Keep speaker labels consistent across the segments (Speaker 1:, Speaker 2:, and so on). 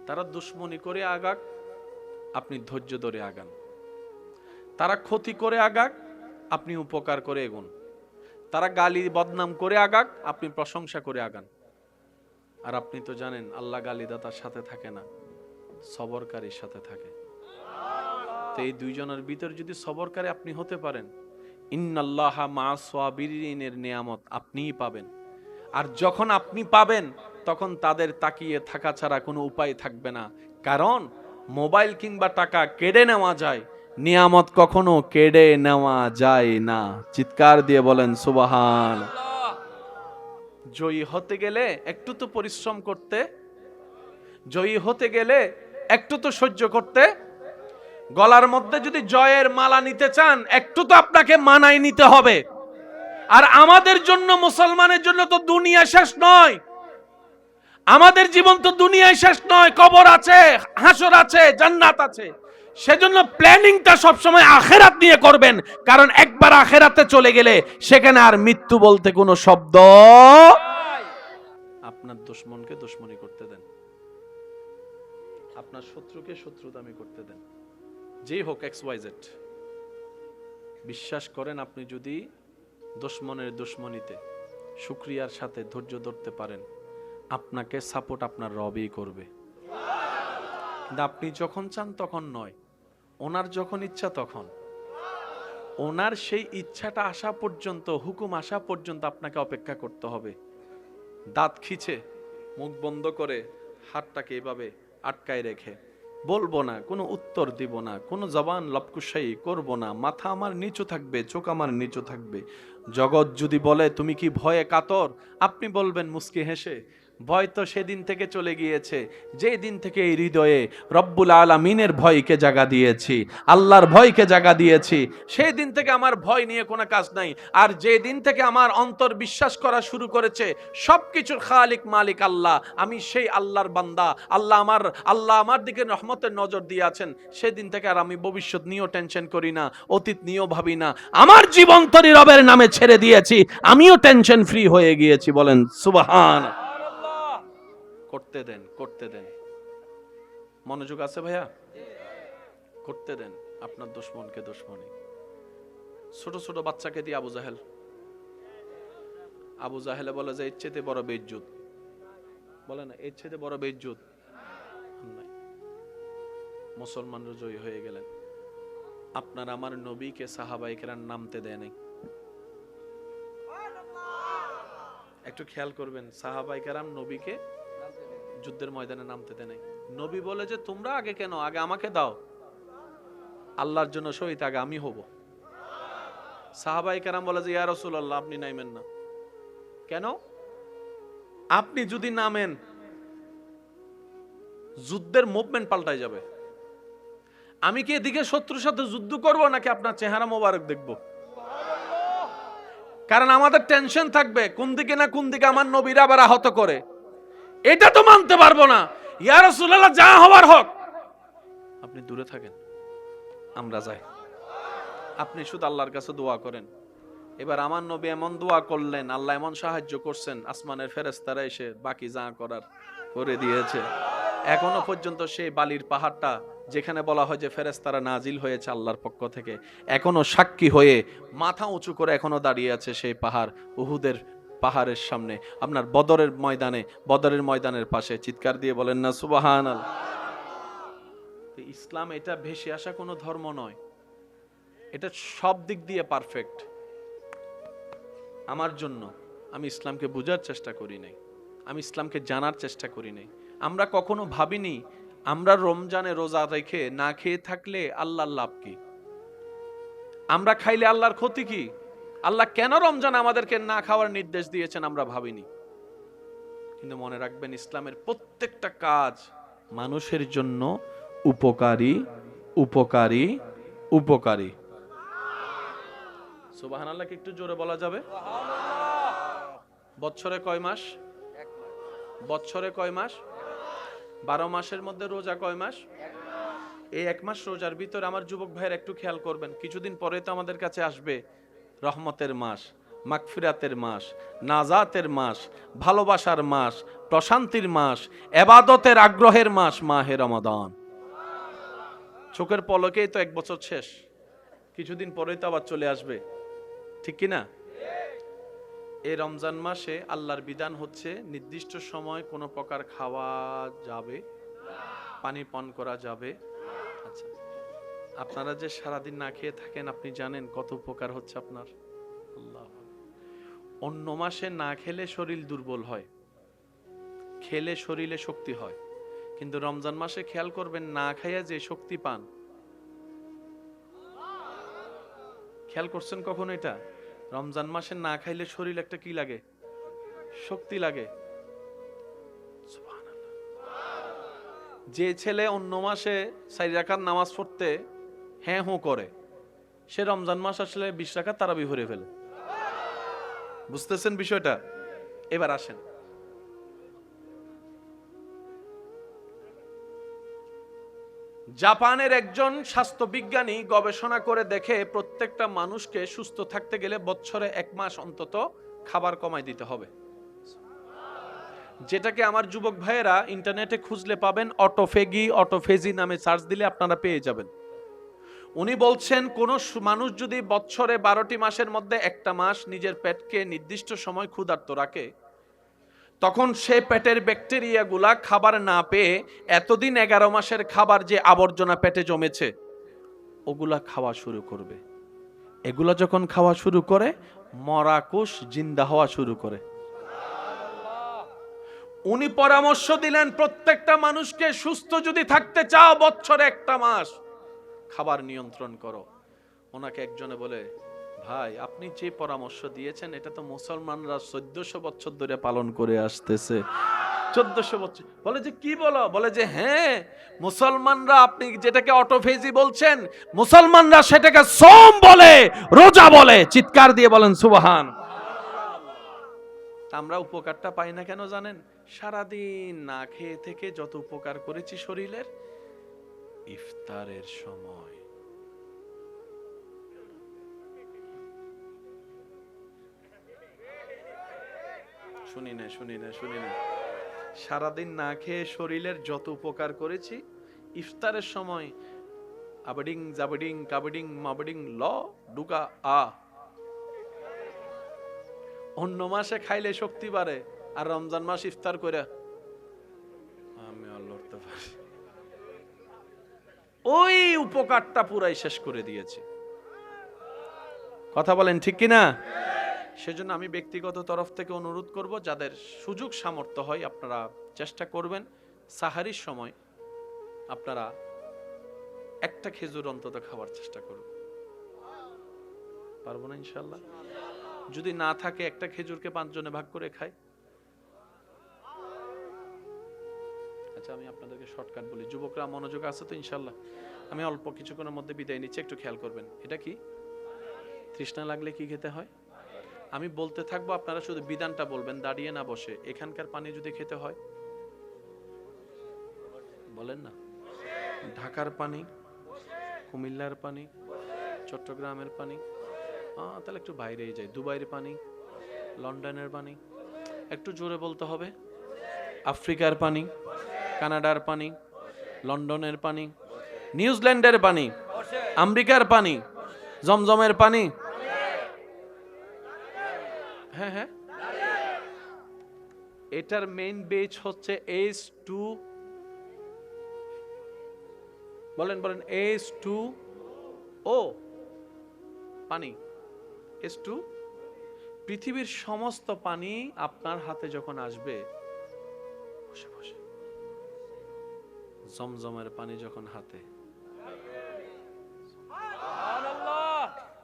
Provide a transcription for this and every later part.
Speaker 1: তারা দুশ্মনী করে আগাক, আপনি ধৈর্য ধরে আগান। তারা ক্ষতি করে আগাক, আপনি উপকার করে এগুন। তারা গালি বদনাম করে আগাক, আপনি প্রশংসা করে আগান। আর আপনি তো জানেন আল্লাহ গালিদাতার সাথে থাকে না, সবরকারীর সাথে থাকে। তো এই দুইজনের ভিতর যদি সবরকারী আপনি হতে পারেন, ইন্নাল্লাহা মা'আস সাবিরিনের নিয়ামত আপনিই পাবেন। আর যখন আপনি পাবেন তখন তাদের তাকিয়ে থাকা ছাড়া কোনো উপায় থাকবে না। কারণ মোবাইল কিংবা টাকা কেড়ে নেওয়া যায়, নিয়ামত কখনো কেড়ে নেওয়া যায় না। চিৎকার দিয়ে বলেন সুবহান। জয়ী হতে গেলে একটু তো পরিশ্রম করতে, জয়ী হতে গেলে একটু তো সহ্য করতে। গলার মধ্যে যদি জয়ের মালা নিতে চান, একটু তো আপনাকে মানাই নিতে হবে। আর আমাদের জন্য, মুসলমানের জন্য তো দুনিয়া শেষ নয়, আমাদের জীবন তো দুনিয়ায় শেষ নয়। কবর আছে, হাসর আছে, জান্নাত আছে। সেজন্য প্ল্যানিংটা সবসময় আখেরাত নিয়ে করবেন। কারণ একবার আখেরাতে চলে গেলে সেখানে আর মৃত্যু বলতে কোনো শব্দ। আপনার দুশমনকে দুশমনি করতে দেন, আপনার শত্রুকে শত্রুতামি করতে দেন, যেই হোক XYZ। বিশ্বাস করেন, আপনি যদি দুশমনের দুশমনিতে শুকরিয়ার সাথে ধৈর্য ধরতে পারেন, আপনাকে সাপোর্ট আপনার রবই করবে। কিন্তু আপনি যখন চান তখন নয়, ওনার যখন ইচ্ছা তখন। ওনার সেই ইচ্ছাটা আসা পর্যন্ত, হুকুম আসা পর্যন্ত আপনাকে অপেক্ষা করতে হবে। দাঁত খিচে, মুখ বন্ধ করে, হাতটাকে এভাবে আটকায় রেখে বলবো না, কোনো উত্তর দিব না, কোনো জবান লপকুশাই করব না, মাথা আমার নিচু থাকবে, চোখ আমার নিচু থাকবে। জগৎ যদি বলে তুমি কি ভয়ে কাতর, আপনি বলবেন মুস্কি হেসে, ভয় তো সেদিন থেকে চলে গিয়েছে যে দিন থেকে এই হৃদয়ে রব্বুল আলামিনের ভয়কে জাগা দিয়েছি, আল্লাহর ভয়কে জাগা দিয়েছি, সেই দিন থেকে আমার ভয় নিয়ে কোনো কাজ নাই। আর যে দিন থেকে আমার অন্তর বিশ্বাস করা শুরু করেছে সবকিছুর খালিক মালিক আল্লাহ, আমি সেই আল্লাহর বান্দা, আল্লাহ আমার দিকে রহমতের নজর দিয়ে আছেন, সেদিন থেকে আর আমি ভবিষ্যৎ নিয়েও টেনশন করি না, অতীত নিয়েও ভাবি না। আমার জীবন তরি রবের নামে ছেড়ে দিয়েছি, আমিও টেনশন ফ্রি হয়ে গিয়েছি। বলেন সুবহান। করতে দেন, করতে দেন। মনোযোগ আছে ভাইয়া? করতে দেন আপনার দুশমনকে দুশমনি। ছোট ছোট বাচ্চাকে দিয়ে আবু জাহেলে বলে যে এর চেয়ে বড় বেইজ্জত, বলে না এর চেয়ে বড় বেইজ্জত নাই। মুসলমানরা জয়ী হয়ে গেলেন। আপনার আমার নবীকে সাহাবায়ে কেরাম নামতে দেয় নাই। একটু খেয়াল করবেন, সাহাবায়ে কেরাম নবীকে যুদ্ধের ময়দানে নামতে দেয় নাই। নবী বলে যে তোমরা আগে কেন, আগে আমাকে দাও, আল্লাহর জন্য শহীদ আগে আমি হব। সাহাবায়ে কেরাম বলে যে ইয়া রাসূলুল্লাহ আপনি নাইমেন না কেন? আপনি যদি নামেন যুদ্ধের মুভমেন্ট পাল্টাই যাবে। আমি কি এদিকে শত্রুর সাথে যুদ্ধ করব নাকি আপনার চেহারা মোবারক দেখব? কারণ আমাদের টেনশন থাকবে কোন দিকে না কোন দিকে আমার নবীরা আবার আহত করে। এটা তো মানতে পারবো না। ইয়া রাসূলুল্লাহ যা হওয়ার হোক, আপনি দূরে থাকেন, আমরা যাই। আপনি শুধু আল্লাহর কাছে দোয়া করেন। এবার আমার নবী এমন দোয়া করলেন, আল্লাহ এমন সাহায্য করছেন, আসমানের ফেরেশতারা এসে বাকি যা করার করে দিয়েছে। এখনো পর্যন্ত সেই বালির পাহাড়টা যেখানে বলা হয় যে ফেরেশতারা নাজিল হয়েছে আল্লাহর পক্ষ থেকে, এখনো সাক্ষী হয়ে মাথা উঁচু করে এখনো দাঁড়িয়ে আছে সেই পাহাড়, উহুদের পাহাড়ের সামনে, আপনার বদরের ময়দানের পাশে। চিৎকার দিয়ে বলেন না সুবহানাল্লাহ। ইসলাম এটা ভেসে আসা কোনো ধর্ম নয়, এটা সব দিক দিয়ে পারফেক্ট। আমার জন্য আমি ইসলামকে বোঝার চেষ্টা করি নাই, আমি ইসলামকে জানার চেষ্টা করি নাই। আমরা কখনো ভাবিনি আমরা রমজানে রোজা রেখে না খেয়ে থাকলে আল্লাহর লাভ কি, আমরা খাইলে আল্লাহর ক্ষতি কি, আল্লাহ কেন রমজান আমাদেরকে না খাওয়ার নির্দেশ দিয়েছেন আমরা ভাবিনি। কিন্তু মনে রাখবেন, ইসলামের প্রত্যেকটা কাজ মানুষের জন্য উপকারী উপকারী উপকারী। সুবহানাল্লাহ কি একটু জোরে বলা যাবে? বছরে কয় মাস? বছরে কয় মাস? 12 মাসের মধ্যে রোজা কয় মাস? এই 1 মাস রোজার ভিতরে আমার যুবক ভাইয়ের একটু খেয়াল করবেন, কিছুদিন পরে তো আমাদের কাছে আসবে রহমতের মাস, মাগফিরাতের মাস, নাজাতের মাস, ভালোবাসার মাস, প্রশান্তির মাস, ইবাদতের আগ্রহের মাস মাহে রমাদান। চোখের পলকেই তো 1 বছর শেষ, কিছুদিন পরেই তো আবার চলে আসবে, ঠিক কি না? এই রমজান মাসে আল্লাহর বিধান হচ্ছে নির্দিষ্ট সময় কোনো প্রকার খাওয়া যাবে, পানি পান করা যাবে। আচ্ছা, আপনারা যে সারাদিন না খেয়ে থাকেন, আপনি জানেন কত উপকার হচ্ছে আপনার? আল্লাহ। অন্য মাসে না খেলে শরীর দুর্বল হয়, খেলে শরীরে শক্তি হয়, কিন্তু রমজান মাসে খেয়াল করবেন না খাইয়া যে শক্তি পান। খেয়াল করছেন কখনো এটা? রমজান মাসে না খাইলে শরীর একটা কি লাগে? শক্তি লাগে। সুবহানাল্লাহ। যে ছেলে অন্য মাসে 4 রাকাত নামাজ পড়তে হ্যাঁ হো করে, সে রমজান মাস আসলে 20 রাকাত তারাবি পড়ে ফেলে। বুঝতেছেন বিষয়টা? এবার আসেন, জাপানের একজন স্বাস্থ্য বিজ্ঞানী গবেষণা করে দেখে প্রত্যেকটা মানুষকে সুস্থ থাকতে গেলে বছরে 1 মাস অন্তত খাবার কমাই দিতে হবে, যেটাকে আমার যুবক ভাইয়েরা ইন্টারনেটে খুঁজলে পাবেন, অটোফেজি নামে সার্চ দিলে আপনারা পেয়ে যাবেন। উনি বলছেন কোন মানুষ যদি বছরে 12টি মাসের মধ্যে একটা মাস নিজের পেটকে নির্দিষ্ট সময় ক্ষুধার্ত রাখে, তখন সে পেটের ব্যাকটেরিয়াগুলা খাবার না পেয়ে এতদিন 11 মাসের খাবার যে আবর্জনা পেটে জমেছে ওগুলা খাওয়া শুরু করবে। এগুলা যখন খাওয়া শুরু করে মরা কোষ জিন্দা হওয়া শুরু করে। উনি পরামর্শ দিলেন প্রত্যেকটা মানুষকে সুস্থ যদি থাকতে চাও বছরে 1 মাস খাবার নিয়ন্ত্রণ করো। ওনাকে একজনে বলে, ভাই আপনি যে পরামর্শ দিয়েছেন এটা তো মুসলমানরা 1400 বছর ধরে পালন করে আসতেছে। 1400 বছর। বলে যে কি বলো? বলে যে হ্যাঁ, মুসলমানরা, আপনি যেটাকে অটোফেজি বলছেন, মুসলমানরা সেটাকে সোম বলে, রোজা বলে। চিৎকার দিয়ে বলেন সুবহান। আমরা উপকারটা পাই না কেন জানেন? সারাদিন না খেয়ে থেকে যত উপকার করেছি শরীরের, ইফতারের সময় শুনি না সারাদিন না খেয়ে শরীরের যত উপকার করেছি, ইফতারের সময় আবডিং জাবডিং কাবডিং মাবডিং ল ডুকা আ। অন্য মাসে খাইলে শক্তি বাড়ে, আর রমজান মাস ইফতার করে আমি লড়তে পারি, ওই উপকারটা পুরাই শেষ করে দিয়েছে। কথা বলেন ঠিক কিনা? সেজন্য আমি ব্যক্তিগত তরফ থেকে অনুরোধ করব, যাদের সুযোগ সামর্থ্য হয় আপনারা চেষ্টা করবেন সাহারির সময় আপনারা একটা খেজুর অন্তত খাওয়ার চেষ্টা করবেন। পারবো না ইনশাআল্লাহ? যদি না থাকে একটা খেজুরকে 5 জনে ভাগ করে খাই। আচ্ছা, আমি আপনাদেরকে শর্টকাট বলি, যুবকরা মনোযোগ আছে তো ইনশাআল্লাহ? আমি অল্প কিছুক্ষণের মধ্যে বিদায় নিচ্ছি, একটু খেয়াল করবেন। এটা কি? তৃষ্ণা লাগলে কি খেতে হয়? আমি বলতে থাকবো, আপনারা শুধু বিধানটা বলবেন, দাঁড়িয়ে না বসে। এখানকার পানি যদি খেতে হয় বলেন না। ঢাকার পানি, কুমিল্লার পানি, চট্টগ্রামের পানি, তাহলে একটু বাইরেই যাই। দুবাইয়ের পানি, লন্ডনের পানি, একটু জোরে বলতে হবে। আফ্রিকার পানি, কানাডার পানি, লন্ডনের পানি, নিউজিল্যান্ডের পানি, আমেরিকার পানি, জমজমের পানি। হ্যাঁ হ্যাঁ, এটার মেইন বেজ হচ্ছে H2। বলেন H2O, পানি। H2। পৃথিবীর সমস্ত পানি আপনার হাতে যখন আসবে, বসে বসে, জমজমের পানি যখন হাতে,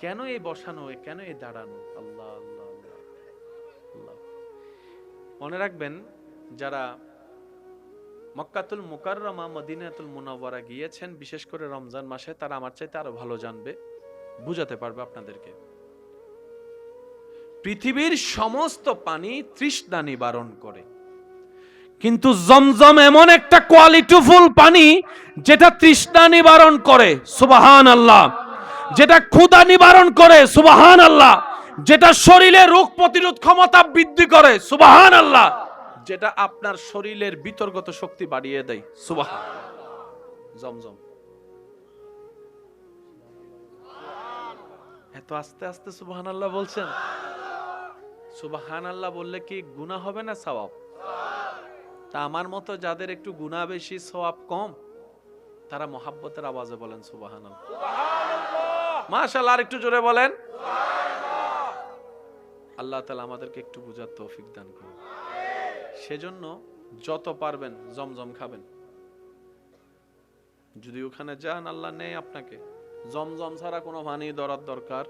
Speaker 1: কেন এই বসানো, কেন এই দাঁড়ানো? আল্লাহ আল্লাহ আল্লাহ। মনে রাখবেন, যারা মক্কাতুল মুকাররমা, মদিনাতুল মুনাওয়ারা গিয়েছেন বিশেষ করে রমজান মাসে, তারা আমার চাইতে আরো ভালো জানবে, বুঝাতে পারবে আপনাদেরকে। পৃথিবীর সমস্ত পানি তৃষ্ণা নিবারণ করে, কিন্তু জমজম এমন একটা কোয়ালিটিফুল পানি যেটা তৃষ্ণা নিবারণ করে। সুবহানাল্লাহ। যেটা ক্ষুধা নিবারণ করে। সুবহানাল্লাহ। যেটা শরীরে রোগ প্রতিরোধ ক্ষমতা বৃদ্ধি করে, সুবহানাল্লাহ, যেটা আপনার শরীরের বিতর্গত শক্তি বাড়িয়ে দেয়, সুবহানাল্লাহ। জমজম। এত আস্তে আস্তে সুবহানাল্লাহ বলছেন। সুবহানাল্লাহ বললে কি গুনাহ হবে না সওয়াব? তা আমার মতো যাদের একটু গুনাহ বেশি সওয়াব কম, তারা মহাব্বতের আওয়াজে বলেন সুবহানাল্লাহ। মাশাআল্লাহ, আর একটু জোরে বলেন। আল্লাহ তাআলা আমাদেরকে একটু বুঝার তৌফিক দান করুন। সেজন্য যত পারবেন জমজম খাবেন। যদি ওখানে যান আল্লাহ নেই আপনাকে, জমজম ছাড়া কোনো পানি ধরার দরকার।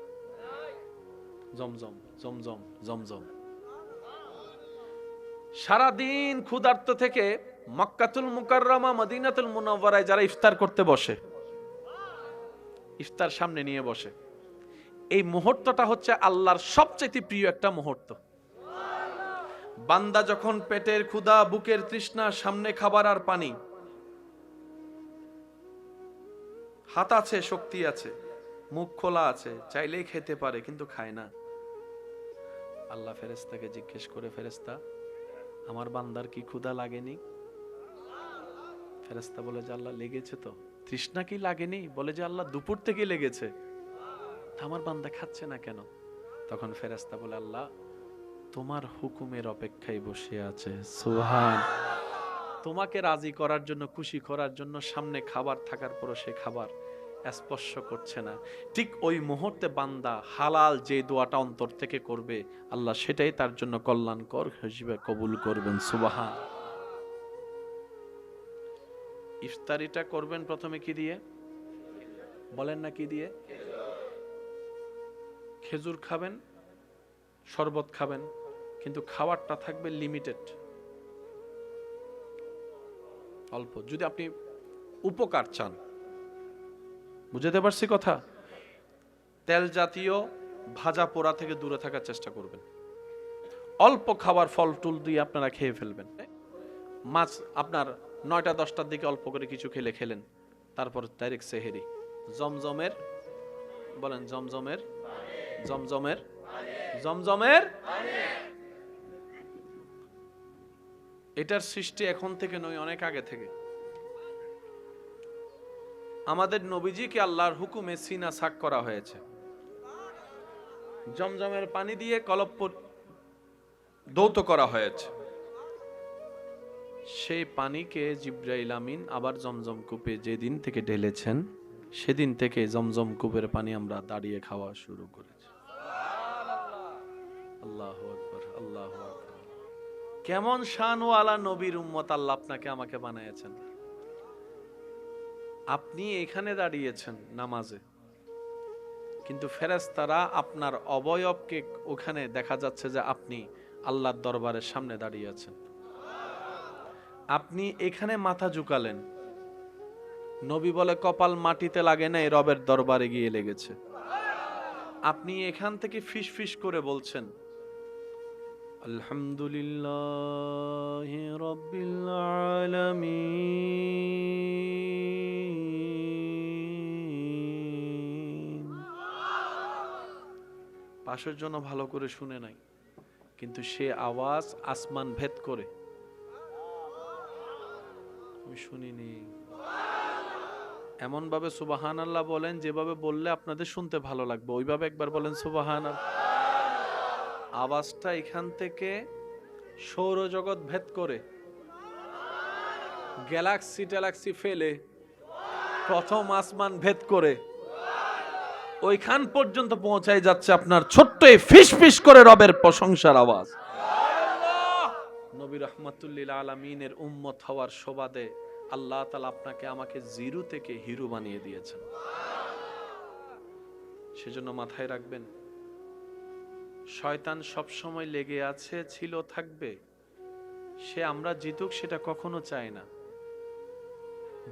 Speaker 1: জমজম জমজম জমজম। সারাদিন ক্ষুধার্ত থেকে মক্কাতুল মুকাররমা মদিনাতুল মুনাওয়ারায় যারা ইফতার করতে বসে, ইফতার সামনে নিয়ে বসে, এই মুহূর্তটা হচ্ছে আল্লাহর সবচেয়ে প্রিয় একটা মুহূর্ত। বান্দা যখন পেটের ক্ষুধা, বুকের তৃষ্ণা, সামনে খাবার আর পানি, হাত আছে, শক্তি আছে, মুখ খোলা আছে, চাইলেই খেতে পারে কিন্তু খায় না। আল্লাহ ফেরেশতাকে জিজ্ঞেস করে, ফেরেশতা আমার বান্দার কি ক্ষুধা লাগেনি? ফেরেশতা বলে যে আল্লাহ লেগেছে তো। তৃষ্ণা কি লাগেনি? বলে যে আল্লাহ দুপুর থেকে লেগেছে। আমার বান্দা খাচ্ছে না কেন? তখন ফেরেশতা বলে আল্লাহ তোমার হুকুমের অপেক্ষায় বসে আছে। সুবহান। তোমাকে রাজি করার জন্য, খুশি করার জন্য সামনে খাবার থাকার পরও সে খাবার স্পর্শ করছে না। ঠিক ওই মুহূর্তে বান্দা হালাল যে দোয়াটা অন্তর থেকে করবে, আল্লাহ সেটাই তার জন্য কল্যাণকর হিসেবে কবুল করবেন। সুবহান। ইফতারিটা করবেন প্রথমে কি দিয়ে? বলেন না কি দিয়ে? খেজুর খাবেন, শরবত খাবেন, কিন্তু খাবারটা থাকবে লিমিটেড, অল্প। যদি আপনি উপকার চান, বুঝতে পারছি কথা? তেল জাতীয় ভাজা পোড়া থেকে দূরে থাকার চেষ্টা করবেন। অল্প খাবার, ফল টুল দিয়ে আপনারা খেয়ে ফেলবেন। মাছ আপনার 9টা 10টার দিকে অল্প করে কিছু খেলেন, তারপর ডাইরেক্ট সেহেরি। জমজমের, বলেন জমজমের, জমজমের, জমজমের। এটার সৃষ্টি এখন থেকে নয়, অনেক আগে থেকে। আমাদের নবীজিকে আল্লাহর হুকুমে সিনা সাক করা হয়েছে। জমজমের পানি দিয়ে কলব দৌত করা হয়েছে। সেই পানিকে জিবরাইল আমিন আবার জমজম কূপে যেদিন থেকে ঢেলেছেন, সেদিন থেকে জমজম কূপের পানি আমরা দাঁড়িয়ে খাওয়া শুরু করেছি। আল্লাহু আকবার, আল্লাহু আকবার। কেমন শানওয়ালা নবীর উম্মত আল্লাহ আপনাকে আমাকে বানিয়েছেন। আপনি এখানে দাঁড়িয়েছেন নামাজে, কিন্তু ফেরেশতারা আপনার অবয়বকে ওখানে দেখা যাচ্ছে যে আপনি আল্লাহর দরবারের সামনে দাঁড়িয়ে আছেন। আপনি এখানে মাথা ঝুঁকালেন, নবী বলে কপাল মাটিতে লাগে না, রবের দরবারে গিয়ে লেগেছে। আপনি এখান থেকে ফিস ফিস করে বলছেন আলহামদুলিল্লাহি রাব্বিল আলামিন। পাশের জন্য ভালো করে শুনে নাই, কিন্তু সে আওয়াজ আসমান ভেদ করে। আমি শুনিনি। এমন ভাবে সুবহানাল্লাহ বলেন যেভাবে বললে আপনাদের শুনতে ভালো লাগবে, ওইভাবে একবার বলেন সুবহানাল্লাহ। আওয়াজটা এখান থেকে সৌরজগৎ ভেদ করে, গ্যালাক্সি ফেলে, প্রথম আসমান ভেদ করে ওইখান পর্যন্ত পৌঁছায় যাচ্ছে আপনার ছোট্ট এই ফিস ফিস করে রবের প্রশংসার আওয়াজ। নবী রাহমাতুল্লিল আলামিনের উম্মত হওয়ার সুবাদে আল্লাহ তাআলা আপনাকে আমাকে জিরো থেকে হিরো বানিয়ে দিয়েছেন। সেজন্য মাথায় রাখবেন, শয়তান সব সময় লেগে আছে, ছিল, থাকবে। সে আমরা জিতুক সেটা কখনো চায় না।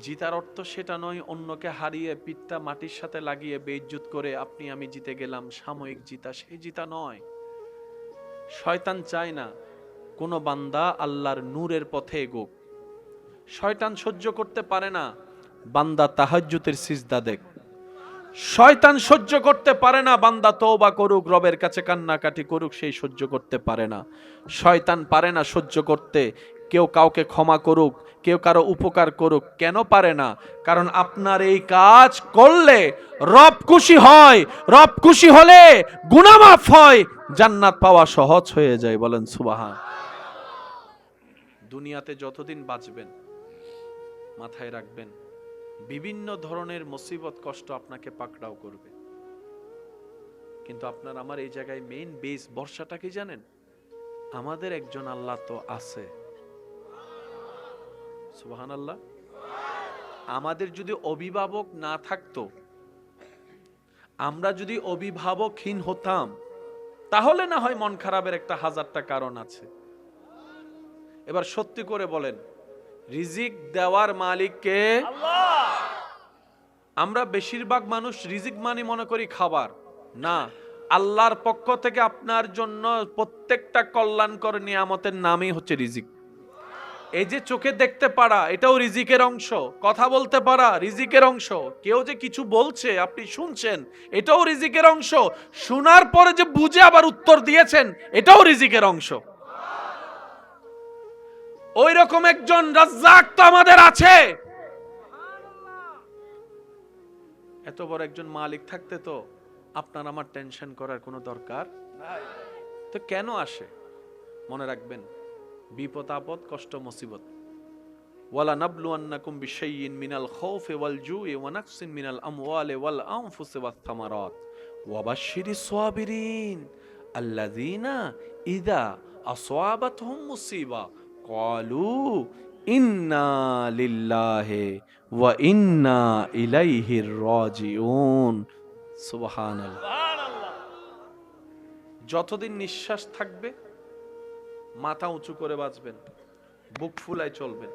Speaker 1: জিতার অর্থ সেটা নয় অন্যকে হারিয়ে পিঠটা মাটির সাথে লাগিয়ে বেইজ্জত করে আপনি আমি জিতে গেলাম, সাময়িক জিতা, সেই জিতা নয়। শয়তান চায় না কোনো বান্দা আল্লাহর নূরের পথে এগোক। শয়তান সহ্য করতে পারে না বান্দা তাহাজ্জুদের সিজদা দেখ। শয়তান সহ্য করতে পারে না বান্দা তওবা করুক, রবের কাছে কান্নাকাটি করুক, সেই সহ্য করতে পারে না। শয়তান পারে না সহ্য করতে কেউ কাউকে ক্ষমা করুক, কেউ কারো উপকার করুক। কেন পারে না? কারণ আপনার এই কাজ করলে রব খুশি হয়, রব খুশি হলে গুনাহ মাফ হয়, জান্নাত পাওয়া সহজ হয়ে যায়। বলেন সুবহান। দুনিয়াতে যতদিন বাঁচবেন মাথায় রাখবেন বিভিন্ন ধরনের মুসিবত কষ্ট আপনাকে পাকড়াও করবে, কিন্তু আপনার আমার এই জায়গায় মেইন বেস ভরসাটা কি জানেন? আমাদের একজন আল্লাহ তো আছে। সুবহানাল্লাহ। আমাদের যদি অভিভাবক না থাকতো, আমরা যদি অভিভাবকহীন হতাম, তাহলে না হয় মন খারাপের একটা হাজারটা কারণ আছে। এবার সত্যি করে বলেন, রিজিক দেওয়ার মালিক কে? আল্লাহ। আমরা বেশিরভাগ মানুষ রিজিক মানে মনে করি খাবার, না। আল্লাহর পক্ষ থেকে আপনার জন্য প্রত্যেকটা কল্যাণকর নিয়ামতের নামই হচ্ছে রিজিক। এই যে চোখে দেখতে পারা, এটাও রিজিকের অংশ। কথা বলতে পারা রিজিকের অংশ। কেউ যে কিছু বলছে আপনি শুনছেন, এটাও রিজিকের অংশ। শোনার পরে যে বুঝে আবার উত্তর দিয়েছেন, এটাও রিজিকের অংশ। ওই রকম একজন রাজ্জাক তো আমাদের আছে। এত বড় একজন মালিক থাকতে তো আপনার আমার টেনশন করার কোনো দরকার নাই। তো কেন আসে? মনে রাখবেন, বিপদ আপদ কষ্ট মুসিবত, ওয়ালা নাবলুয়ান্নাকুম বিশাইইন মিনাল খাউফি ওয়াল জুই ওয়া নাকসিন মিনাল আমওয়ালি ওয়াল আনফুসি ওয়াত থামারাত ওয়া বাশশিরিস সাবিরিন আল্লাযীনা ইযা আসাবাতহুম মুসিবা ক্বালু ইন্না লিল্লাহি ওয়া ইন্না ইলাইহি রাজিউন। সুবহানাল্লাহ। যতদিন নিঃশ্বাস থাকবে মাথা উঁচু করে বাঁচবেন, বুক ফুলায় চলবেন,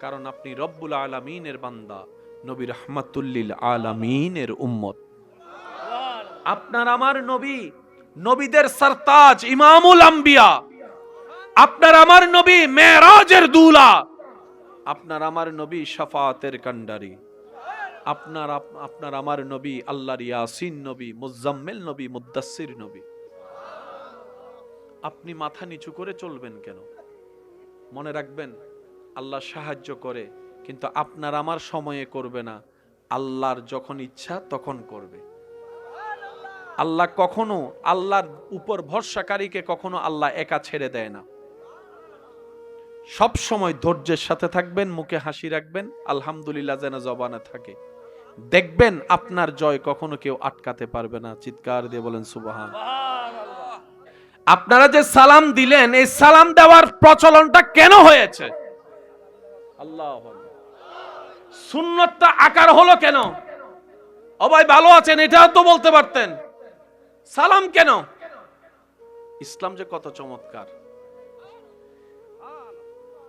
Speaker 1: কারণ আপনি রব্বুল আলামিনের বান্দা, নবী রাহমাতুল লিল আলামিনের উম্মত। আপনার আমার নবী নবীদের সরতাজ, ইমামুল আম্বিয়া। আপনার আমার নবী মেরাজের দুলা। আপনার আমার নবী শাফাতের কান্ডারি। আপনার আমার নবী আল্লাহর ইয়াসিন নবী, মুজাম্মিল নবী, মুদ্দাসসির নবী। আপনি মাথা নিচু করে চলবেন কেন? মনে রাখবেন, আল্লাহ সাহায্য করে, কিন্তু আপনার আমার সময়ে করবে না। আল্লাহর যখন ইচ্ছা তখন করবে। আল্লাহ কখনো, আল্লাহর উপর ভরসাকারীকে কখনো আল্লাহ একা ছেড়ে দেয় না। সব সময় ধৈর্যের সাথে থাকবেন, মুখে হাসি রাখবেন, আলহামদুলিল্লাহ যেন জবানে থাকে। দেখবেন আপনার জয় কখনো কেউ আটকাতে পারবে না। চিৎকার দিয়ে বলেন সুবহানাল্লাহ। আপনারা যে সালাম দিলেন, এই সালাম দেওয়ার প্রচলনটা কেন হয়েছে? আল্লাহু আকবার। সুন্নতটা আকার হলো কেন? ও ভাই ভালো আছেন, এটাও তো বলতে পারতেন। সালাম কেন? ইসলাম যে কত চমৎকার।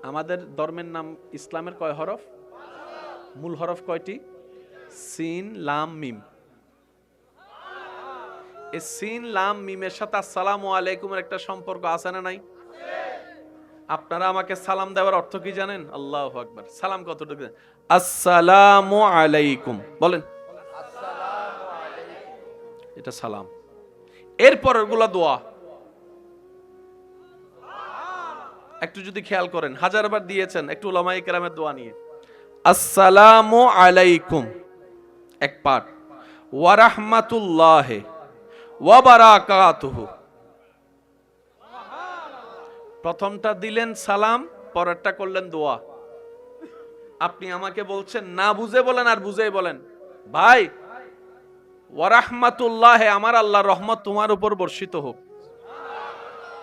Speaker 1: আমাদের ধর্মের নাম ইসলামের কয় হরফ? মূল হরফ কয়টি? সিন লাম মিম। এই সিন লাম মিমের সাথে আসসালামু আলাইকুমের একটা সম্পর্ক আছে না নাই? আপনারা আমাকে সালাম দেওয়ার অর্থ কি জানেন? আল্লাহু আকবার। সালাম কতটুকু? আসসালামু আলাইকুম বলেন। এটা সালাম। এরপর ওগুলা দোয়া। একটু যদি খেয়াল করেন, হাজারবার দিয়েছেন, একটু উলামায়ে কেরামের দোয়া নিয়ে। আসসালামু আলাইকুম এক পাঠ, ওয়া রাহমাতুল্লাহি ওয়া বারাকাতুহু। প্রথমটা দিলেন সালাম, পরেরটা করলেন দোয়া। আপনি আমাকে বলছেন না বুঝে বলেন আর বুঝেই বলেন, ভাই ওয়া রাহমাতুল্লাহি, আমার আল্লাহর রহমত তোমার উপর বর্ষিত হোক,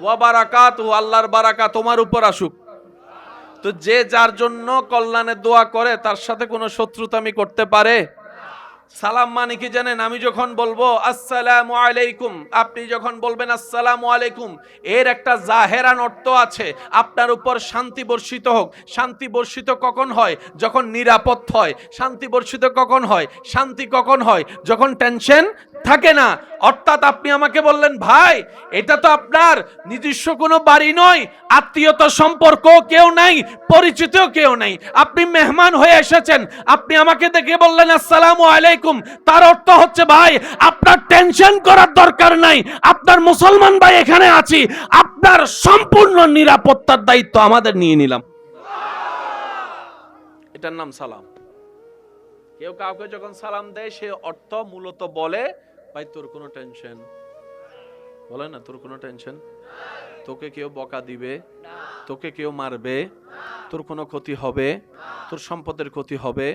Speaker 1: ওয়া বারাকাতুহু, আল্লাহর বারাকা তোমার উপর আসুক। তো যে যার জন্য কল্যাণের দোয়া করে তার সাথে কোনো শত্রুতামি করতে পারে? সালাম মানে কি জানেন? আমি যখন বলবো আসসালামু আলাইকুম, আপনি যখন বলবেন আসসালামু আলাইকুম, এর একটা জাহেরান অর্থ আছে, আপনার উপর শান্তি বর্ষিত হোক। শান্তি বর্ষিত কখন হয়? যখন নিরাপদ হয়। শান্তি বর্ষিত কখন হয়? শান্তি কখন হয়? যখন টেনশন থাকে না। অর্থাৎ আপনি আমাকে বললেন, ভাই এটা তো আপনার নিজস্ব কোনো বাড়ি নয়, আত্মীয়তা সম্পর্ক কেউ নাই, পরিচিত কেউ নাই, আপনি মেহমান হয়ে এসেছেন, আপনি আমাকে দেখে বললেন আসসালামু আলাইকুম, তার অর্থ হচ্ছে ভাই আপনার টেনশন করার দরকার নাই, আপনার মুসলমান ভাই এখানে আছি, আপনার সম্পূর্ণ নিরাপত্তার দায়িত্ব আমাদের নিয়ে নিলাম। এটার নাম সালাম। কেউ কাউকে যখন সালাম দেয় সে অর্থ মূলত বলে, ভাই তোর কোনো টেনশন, বলে না তোর কোনো টেনশন, তোকে কেউ বকা দিবে, তোকে কেউ মারবে, তোর কোনো ক্ষতি হবে, তোর সম্পদের ক্ষতি হবে,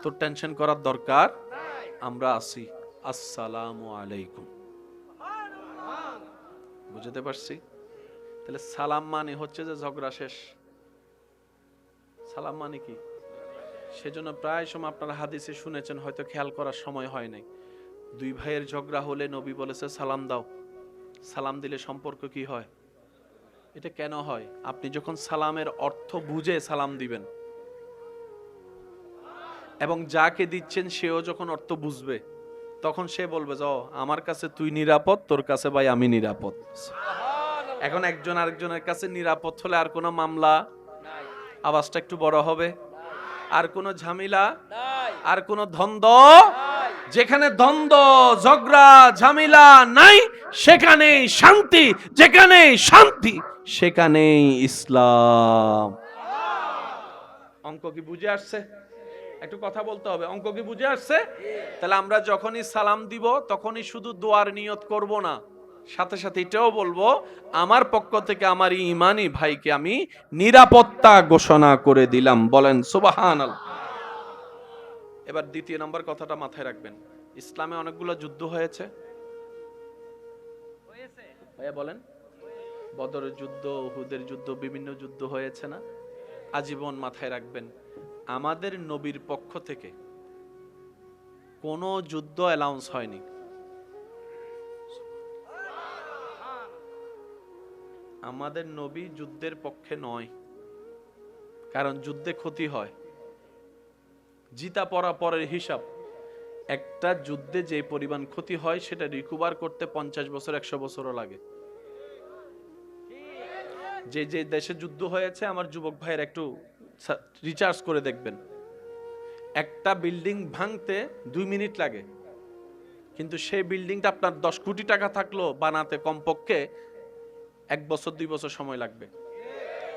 Speaker 1: তোর টেনশন করার দরকার, আমরা আছি, আসসালামু আলাইকুম। বুঝতে পারছি? তাহলে সালাম মানে হচ্ছে যে ঝগড়া শেষ। সালাম মানে কি? সেজন্য প্রায় সময় আপনারা হাদিসে শুনেছেন, হয়তো খেয়াল করার সময় হয় নাই, দুই ভাইয়ের ঝগড়া হলে নবী বলেছে সালাম দাও। সালাম দিলে সম্পর্ক কি হয়? এটা কেন হয়? আপনি যখন সালামের অর্থ বুঝে সালাম দিবেন এবং যাকে দিচ্ছেন সেও যখন অর্থ বুঝবে, তখন সে বলবে যে আমার কাছে তুই নিরাপদ, তোর কাছে ভাই আমি নিরাপদ। এখন একজন আরেকজনের কাছে নিরাপদ হলে আর কোনো মামলা, আওয়াজটা একটু বড় হবে, আর কোনো ঝামেলা, আর কোনো দ্বন্দ্ব, যেখানে দ্বন্দ্ব ঝগড়া ঝামেলা নাই সেখানেই শান্তি, যেখানে শান্তি সেখানেই ইসলাম। অঙ্ক কি বুঝে আসছে? একটু কথা বলতে হবে, অঙ্ক কি বুঝে আসছে? তাহলে আমরা যখনই সালাম দিব তখনই শুধু দোয়ার নিয়ত করব না, সাথে সাথে এটাও বলবো আমার পক্ষ থেকে আমার ইমানি ভাইকে আমি নিরাপত্তা ঘোষণা করে দিলাম। বলেন সুবহানাল্লাহ। এবার দ্বিতীয় নম্বর কথাটা মাথায় রাখবেন, ইসলামে অনেকগুলো যুদ্ধ হয়েছে। ভাইয়া বলেন, বদরের যুদ্ধ, উহুদের যুদ্ধ, বিভিন্ন যুদ্ধ হয়েছে না? আজীবন মাথায় রাখবেন, আমাদের নবীর পক্ষ থেকে কোনো যুদ্ধ অ্যালাউন্স হয়নি। আমাদের নবী যুদ্ধের পক্ষে নয়, কারণ যুদ্ধে ক্ষতি হয়, জিতা পড়া পরের হিসাব। একটা যুদ্ধে যে পরিমাণ ক্ষতি হয় সেটা রিকভার করতে 50 বছর 100 বছরও লাগে। যে যে দেশে যুদ্ধ হয়েছে আমার যুবক ভাইয়ের একটু রিচার্জ করে দেখবেন, একটা বিল্ডিং ভাঙতে 2 মিনিট লাগে, কিন্তু সেই বিল্ডিংটা আপনার 10 কোটি টাকা থাকলো বানাতে কমপক্ষে 1 বছর 2 বছর সময় লাগবে,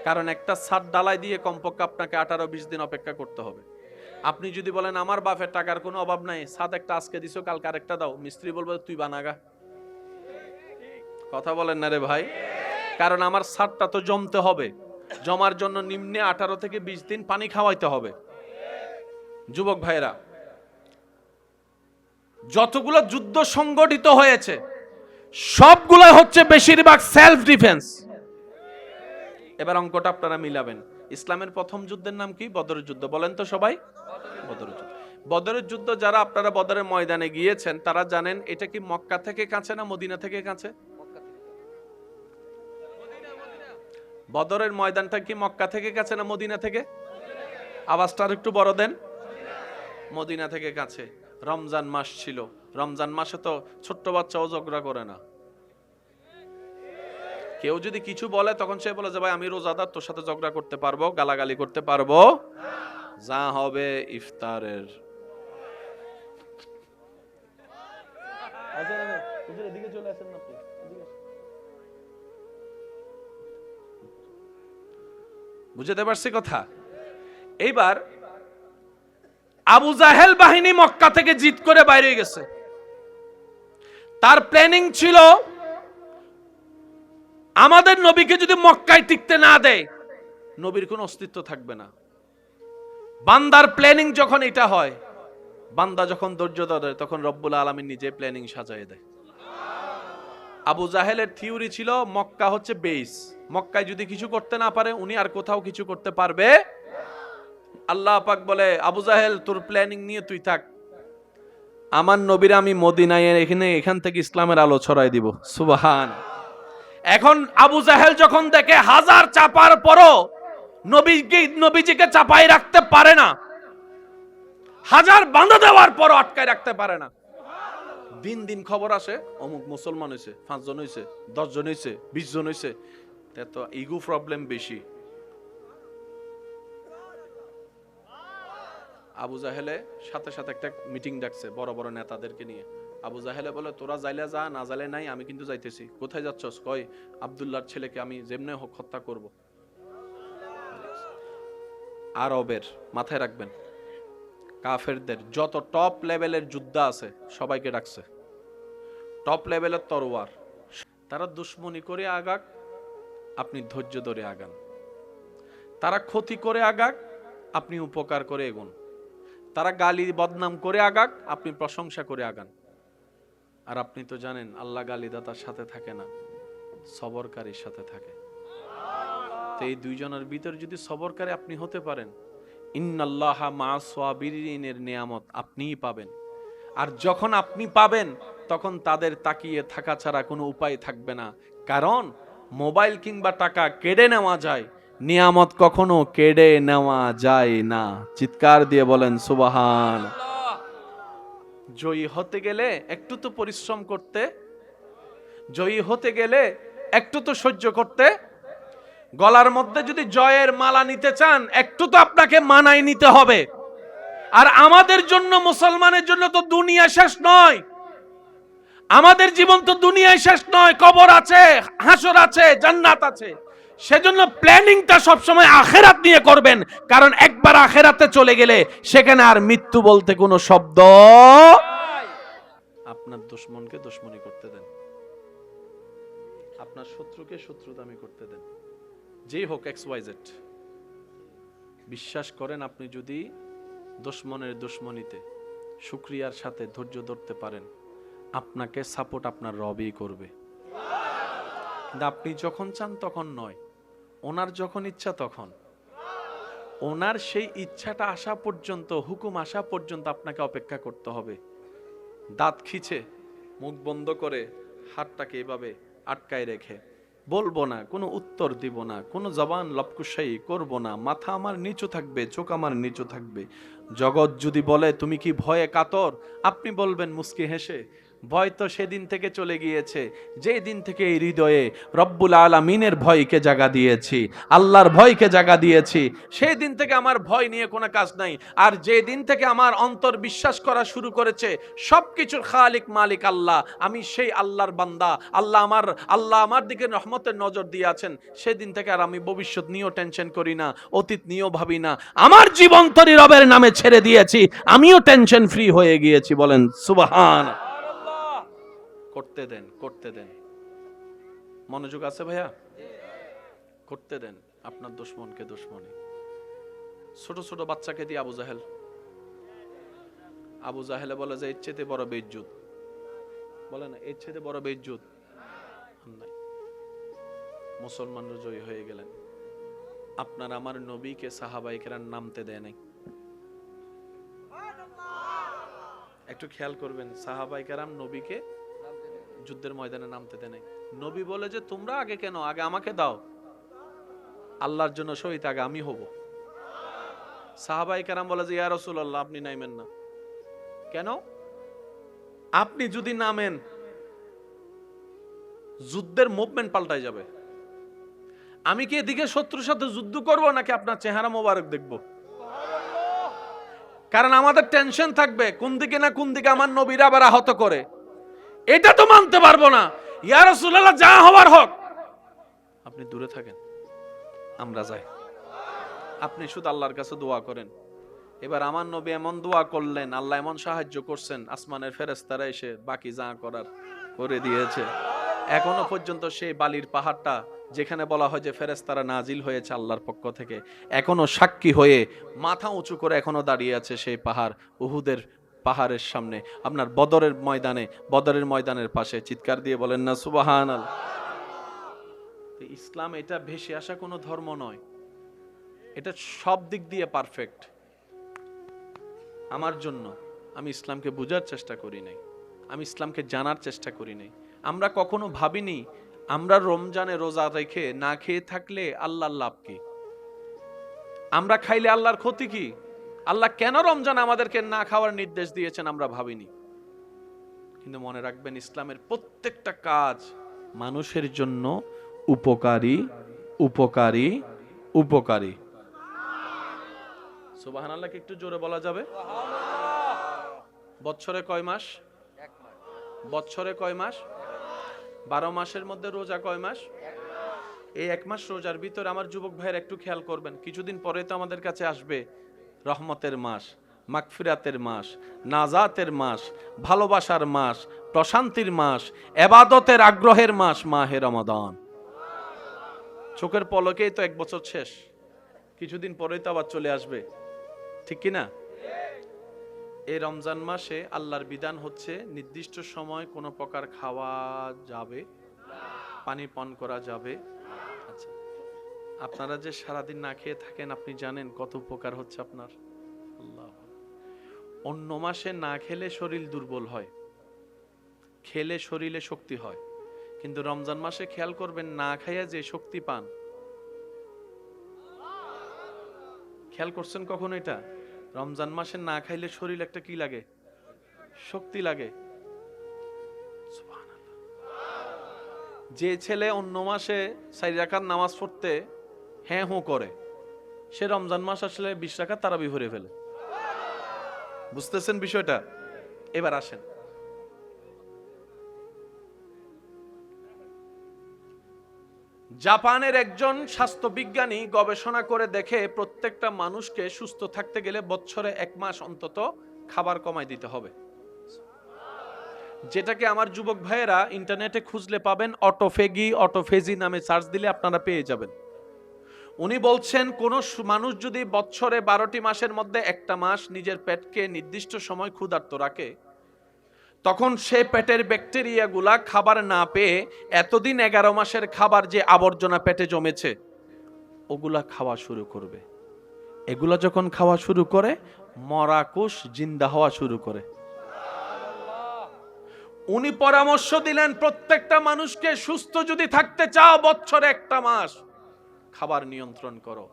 Speaker 1: কারণ একটা ছাদ ডালাই দিয়ে কমপক্ষে আপনাকে 18-20 দিন অপেক্ষা করতে হবে। আপনি যদি বলেন আমার বাপের টাকার কোনো অভাব নাই, ছাদ একটা আজকে দিছো কালকে আরেকটা দাও, মিস্ত্রি বলবে তুই বানাগা। কথা বলেন না রে ভাই? কারণ আমার ছাদটা তো জমতে হবে, জমার জন্য নিম্নে 18 থেকে 20 দিন পানি খাওয়াইতে হবে। যুবক ভাইরা, যতগুলো যুদ্ধ সংগঠিত হয়েছে সবগুলো হচ্ছে বেশিরভাগ সেলফ ডিফেন্স। এবার অঙ্কটা আপনারা মিলাবেন। ইসলামের প্রথম যুদ্ধের নাম কি? বদরের যুদ্ধ। বলেন তো সবাই, বদরের যুদ্ধ। বদরের যুদ্ধ যারা আপনারা বদরের ময়দানে গিয়েছেন তারা জানেন এটা কি মক্কা থেকে কাছে না মদিনা থেকে কাছে? বদরের ময়দানটা কি মক্কা থেকে কাছে না মদিনা থেকে? আওয়াজটা আর একটু বড় দেন। মদিনা থেকে কাছে। রমজান মাস ছিল, রমজান মাসে তো ছোট্ট বাচ্চাও ঝগড়া করে না। কেউ যদি কিছু বলে তখন সে বলে যে ভাই আমি রোজাদার, তোর সাথে ঝগড়া করতে পারবো, গালাগালি করতে পারবো, যা হবে ইফতারের। বুঝতে পারছি কথা? এইবার আবু জাহেল বাহিনী মক্কা থেকে জিত করে বাইরে গেছে। তার প্ল্যানিং ছিল আমাদের নবীকে যদি মক্কায় টিকতে না দেয় নবীর কোনো অস্তিত্ব থাকবে না। বান্দার প্ল্যানিং যখন এটা হয়, বান্দা যখন ধৈর্য ধরে তখন রব্বুল আলামিন নিজে প্ল্যানিং সাজায় দেয়। আবু জাহেলের থিওরি ছিল মক্কা হচ্ছে বেস, মক্কায় যদি কিছু করতে না পারে উনি আর কোথাও কিছু করতে পারবে। আল্লাহ পাক বলে আবু জাহেল তোর প্ল্যানিং নিয়ে তুই থাক, আমার নবীর আমি মদিনায় এখান থেকে ইসলামের আলো ছড়াই দিব। সুবহান। এখন আবু জাহেল যখন দেখে হাজার চাপার পরও নবীজিকে চাপাই রাখতে পারে না, হাজার বাঁধা দেওয়ার পরও আটকায় রাখতে পারে না, দিন দিন খবর আসে অমুক মুসলমান হয়েছে, 5 জন হয়েছে, 10 জন হয়েছে, 20 জন হয়েছে। তো ইগো প্রবলেম বেশি। আবু জাহেলে সাথে সাথে একটা মিটিং ডাকছে বড় বড় নেতাদেরকে নিয়ে। আবু জাহেলে বলে, তোরা যাইলে যা, না যাইলে নাই, আমি কিন্তু যাইতেছি। কোথায় যাচ্ছস? কয়, আব্দুল্লাহর ছেলেকে আমি যেমনে হোক হত্যা করব। আরবের মাথায় রাখবেন, কাফেরদের যত টপ লেভেলের যোদ্ধা আছে সবাইকে ডাকছে, টপ লেভেলের তরোয়ার। তারা দুশ্মনী করে আগাক, আপনি ধৈর্য ধরে আগান। তারা ক্ষতি করে আগাক, আপনি উপকার করে এগোন। তারা গালি বদনাম করে আগাক, আপনি প্রশংসা করে আগান। আর আপনি তো জানেন আল্লাহ গালিদাতার সাথে থাকে না, সবরকারীর সাথে থাকে। তো এই দুইজনের ভিতর যদি সবরকারী আপনি হতে পারেন, ইন্নাল্লাহা মা'আস সাবিরিনের নিয়ামত আপনিই পাবেন। আর যখন আপনি পাবেন তখন তাদের তাকিয়ে থাকা ছাড়া কোনো উপায় থাকবে না। কারণ মোবাইল কিংবা টাকা কেড়ে নেওয়া যায়, নিয়ামত কখনো কেড়ে নেওয়া যায় না। চিৎকার দিয়ে বলেন সুবহান। জয়ী হতে গেলে একটু তো পরিশ্রম করতে, জয়ী হতে গেলে একটু তো সহ্য করতে। গলার মধ্যে যদি জয়ের মালা নিতে চান, একটু তো আপনাকে মানায় নিতে হবে। আর আমাদের জন্য, মুসলমানের জন্য তো দুনিয়া শেষ নয়। আমাদের জীবন তো দুনিয়ায় শেষ নয়, কবর আছে, হাসর আছে, জান্নাত আছে। সেজন্য প্ল্যানিংটা সবসময় আখেরাত নিয়ে করবেন। কারণ একবার আখেরাতে চলে গেলে সেখানে আর মৃত্যু বলতে কোনো শব্দ। আপনার দুশমনকে দুশমনি করতে দেন, আপনার শত্রুকে শত্রুতামি করতে দেন, যেই হোক XYZ। বিশ্বাস করেন, আপনি যদি দুশমনের দুশমনিতে শুকরিয়ার সাথে ধৈর্য ধরতে পারেন, আপনাকে সাপোর্ট আপনার রবই করবে। কিন্তু আপনি যখন চান তখন নয়, ওনার যখন ইচ্ছা তখন। ওনার সেই ইচ্ছাটা আসা পর্যন্ত, হুকুম আসা পর্যন্ত আপনাকে অপেক্ষা করতে হবে। দাঁত খিচে, মুখ বন্ধ করে, হাতটাকে এভাবে আটকায় রেখে বলবো না, কোনো উত্তর দিব না, কোনো জবান লপকুশাই করব না, মাথা আমার নিচু থাকবে, চোখ আমার নিচু থাকবে। জগৎ যদি বলে তুমি কি ভয়ে কাতর, আপনি বলবেন মুস্কি হেসে, ভয় তো সেদিন থেকে চলে গিয়েছে যে দিন থেকে এই হৃদয়ে রব্বুল আলামিনের ভয়কে জাগা দিয়েছি, আল্লাহর ভয়কে জাগা দিয়েছি, সেই দিন থেকে আমার ভয় নিয়ে কোনো কাজ নাই। আর যে দিন থেকে আমার অন্তর বিশ্বাস করা শুরু করেছে সবকিছুর খালিক মালিক আল্লাহ, আমি সেই আল্লাহর বান্দা, আল্লাহ আমার দিকে রহমতের নজর দিয়ে আছেন, সেদিন থেকে আর আমি ভবিষ্যৎ নিয়েও টেনশন করি না, অতীত নিয়েও ভাবি না। আমার জীবন তরি রবের নামে ছেড়ে দিয়েছি, আমিও টেনশন ফ্রি হয়ে গিয়েছি। বলেন সুবহান। করতে দেন, করতে দেন। মনোযোগ আছে ভাইয়া? করতে দেন আপনার দুশমনকে দুশমনি। ছোট ছোট বাচ্চাকে দিয়ে আবু জাহেলে বলে যে এর চেয়ে বড় বেইজ্জত, বলে না এর চেয়ে বড় বেইজ্জত নাই। মুসলমানরা জয়ী হয়ে গেলেন। আপনার আমার নবীকে সাহাবায়ে কেরাম নামতে দেয় নাই। একটু খেয়াল করবেন, সাহাবায়ে কেরাম নবীকে যুদ্ধের ময়দানে নামতে দেয় নাই। নবী বলে যে তোমরা আগে কেন, আগে আমাকে দাও, আল্লাহর জন্য শহীদ আগে আমি হব। সাহাবায়ে কেরাম বলে যে ইয়া রাসূলুল্লাহ আপনি নাইমেন না কেন? আপনি যদি নামেন যুদ্ধের মুভমেন্ট পাল্টাই যাবে। আমি কি এদিকে শত্রুর সাথে যুদ্ধ করব নাকি আপনার চেহারা মোবারক দেখব? কারণ আমাদের টেনশন থাকবে কোন দিকে না কোন দিকে আমার নবীরা আবার আহত করে। এটা তো মানতে পারবো না। ইয়া রাসূলুল্লাহ যা হওয়ার হোক, আপনি দূরে থাকেন, আমরা যাই। আপনি শুধু আল্লাহর কাছে দোয়া করেন। এবার আমার নবী এমন দোয়া করলেন, আল্লাহ এমন সাহায্য করছেন, আসমানের ফেরেশতারা এসে বাকি যা করার করে দিয়েছে। এখনো পর্যন্ত সেই বালির পাহাড়টা যেখানে বলা হয় যে ফেরেশতারা নাজিল হয়েছে আল্লাহর পক্ষ থেকে, এখনো সাক্ষী হয়ে মাথা উঁচু করে এখনো দাঁড়িয়ে আছে সেই পাহাড়, উহুদের পাহাড়ের সামনে, আপনার বদরের ময়দানের পাশে। চিৎকার দিয়ে বলেন না সুবহানাল্লাহ। ইসলাম এটা ভেসে আসা কোনো ধর্ম নয়, এটা সব দিক দিয়ে পারফেক্ট। আমার জন্য আমি ইসলামকে বোঝার চেষ্টা করি নাই, আমি ইসলামকে জানার চেষ্টা করি নাই। আমরা কখনো ভাবিনি আমরা রমজানে রোজা রেখে না খেয়ে থাকলে আল্লাহর লাভ কি, আমরা খাইলে আল্লাহর ক্ষতি কি, আল্লাহ কেন রমজান আমাদেরকে না খাওয়ার নির্দেশ দিয়েছেন আমরা ভাবিনি। কিন্তু মনে রাখবেন ইসলামের প্রত্যেকটা কাজ মানুষের জন্য উপকারী উপকারী উপকারী। সুবহানাল্লাহ কি একটু জোরে বলা যাবে? বছরে কয় মাস? বছরে কয় মাস? 12 মাসের মধ্যে রোজা কয় মাস? এই 1 মাস রোজার ভিতরে আমার যুবক ভাইয়ের একটু খেয়াল করবেন, কিছুদিন পরে তো আমাদের কাছে আসবে রহমতের মাস, মাগফিরাতের মাস, নাজাতের মাস, ভালোবাসার মাস, প্রশান্তির মাস, ইবাদতের আগ্রহের মাস, মাহে রমাদান। চোখের পলকেই তো 1 বছর শেষ, কিছুদিন পরেই তো আবার চলে আসবে, ঠিক কি না? এই রমজান মাসে আল্লাহর বিধান হচ্ছে নির্দিষ্ট সময় কোনো প্রকার খাওয়া যাবে, পানি পান করা যাবে। আচ্ছা, আপনারা যে সারাদিন না খেয়ে থাকেন, আপনি জানেন কত উপকার হচ্ছে আপনার? আল্লাহ। অন্য মাসে না খেলে শরীর দুর্বল হয়, খেলে শরীরে শক্তি হয়, কিন্তু রমজান মাসে খেয়াল করবেন না খাইয়া যে শক্তি পান। খেয়াল করছেন কখনো এটা? রমজান মাসে না খাইলে শরীর একটা কি লাগে? শক্তি লাগে। সুবহানাল্লাহ। যে ছেলে অন্য মাসে 4 রাকাত নামাজ পড়তে হ্যাঁ হু করে, সে রমজান মাস আসলে 20 রাকাত তারাবি পড়ে ফেলে। বুঝতেছেন বিষয়টা? এবার আসেন, জাপানের একজন স্বাস্থ্য বিজ্ঞানী গবেষণা করে দেখে প্রত্যেকটা মানুষকে সুস্থ থাকতে গেলে বছরে 1 মাস অন্তত খাবার কমাই দিতে হবে, যেটাকে আমার যুবক ভাইয়েরা ইন্টারনেটে খুঁজলে পাবেন, অটোফেজি নামে সার্চ দিলে আপনারা পেয়ে যাবেন। উনি বলছেন কোন মানুষ যদি বছরে 12টি মাসের মধ্যে একটা মাস নিজের পেটকে নির্দিষ্ট সময় ক্ষুধার্ত রাখে, তখন সে পেটের ব্যাকটেরিয়াগুলা খাবার না পেয়ে এতদিন 11 মাসের খাবার যে আবর্জনা পেটে জমেছে ওগুলা খাওয়া শুরু করবে। এগুলা যখন খাওয়া শুরু করে মরা কোষ জিন্দা হওয়া শুরু করে। উনি পরামর্শ দিলেন প্রত্যেকটা মানুষকে সুস্থ যদি থাকতে চাও বছরে 1 মাস খাবার নিয়ন্ত্রণ করো।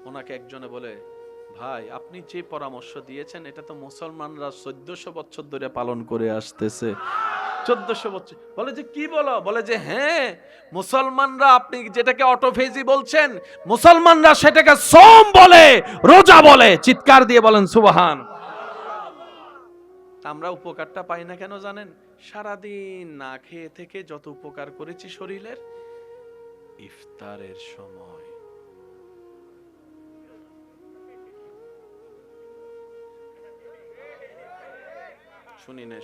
Speaker 1: ওনাকে একজনে বলে, ভাই আপনি যে পরামর্শ দিয়েছেন এটা তো মুসলমানরা 1400 বছর ধরে পালন করে আসতেছে। 1400 বছর। বলে যে কি বলো? বলে যে হ্যাঁ, মুসলমানরা, আপনি যেটাকে অটোফেজি বলছেন, মুসলমানরা সেটাকে সোম বলে, রোজা বলে। চিৎকার দিয়ে বলেন সুবহান। আমরা উপকারটা পাই না কেন জানেন? সারাদিন না খেয়ে থেকে যত উপকার করেছি শরীরের, ইফতারের সময় শুনি না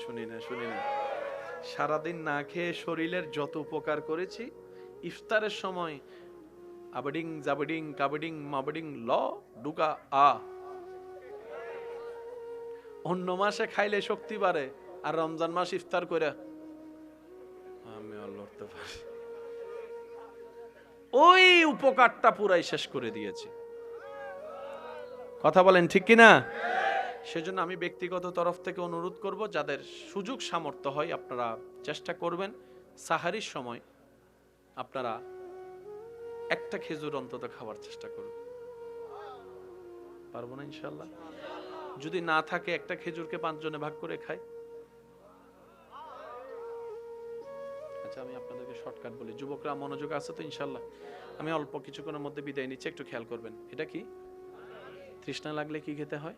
Speaker 1: সারাদিন না খেয়ে শরীরের যত উপকার করেছি, ইফতারের সময় আবডিং জাবডিং কাবডিং মাবডিং ল ডুকা আ। অন্য মাসে খাইলে শক্তি বাড়ে, আর রমজান মাস ইফতার করে আমি লড়তে পারি, ওই উপকারটা পুরাই শেষ করে দিয়েছি। কথা বলেন ঠিক কিনা? সেজন্য আমি ব্যক্তিগত তরফ থেকে অনুরোধ করব, যাদের সুযোগ সামর্থ্য হয় আপনারা চেষ্টা করবেন সাহারির সময় আপনারা একটা খেজুর অন্তত খাওয়ার চেষ্টা করুন। পারবো না ইনশাআল্লাহ? যদি না থাকে একটা খেজুরকে 5 জনে ভাগ করে খাই। আচ্ছা, আমি আপনাদেরকে শর্টকাট বলি, যুবকরা মনোযোগ আছে তো ইনশাআল্লাহ? আমি অল্প কিছুক্ষণের মধ্যে বিদায় নিচ্ছি, একটু খেয়াল করবেন। এটা কি? তৃষ্ণা লাগলে কি খেতে হয়?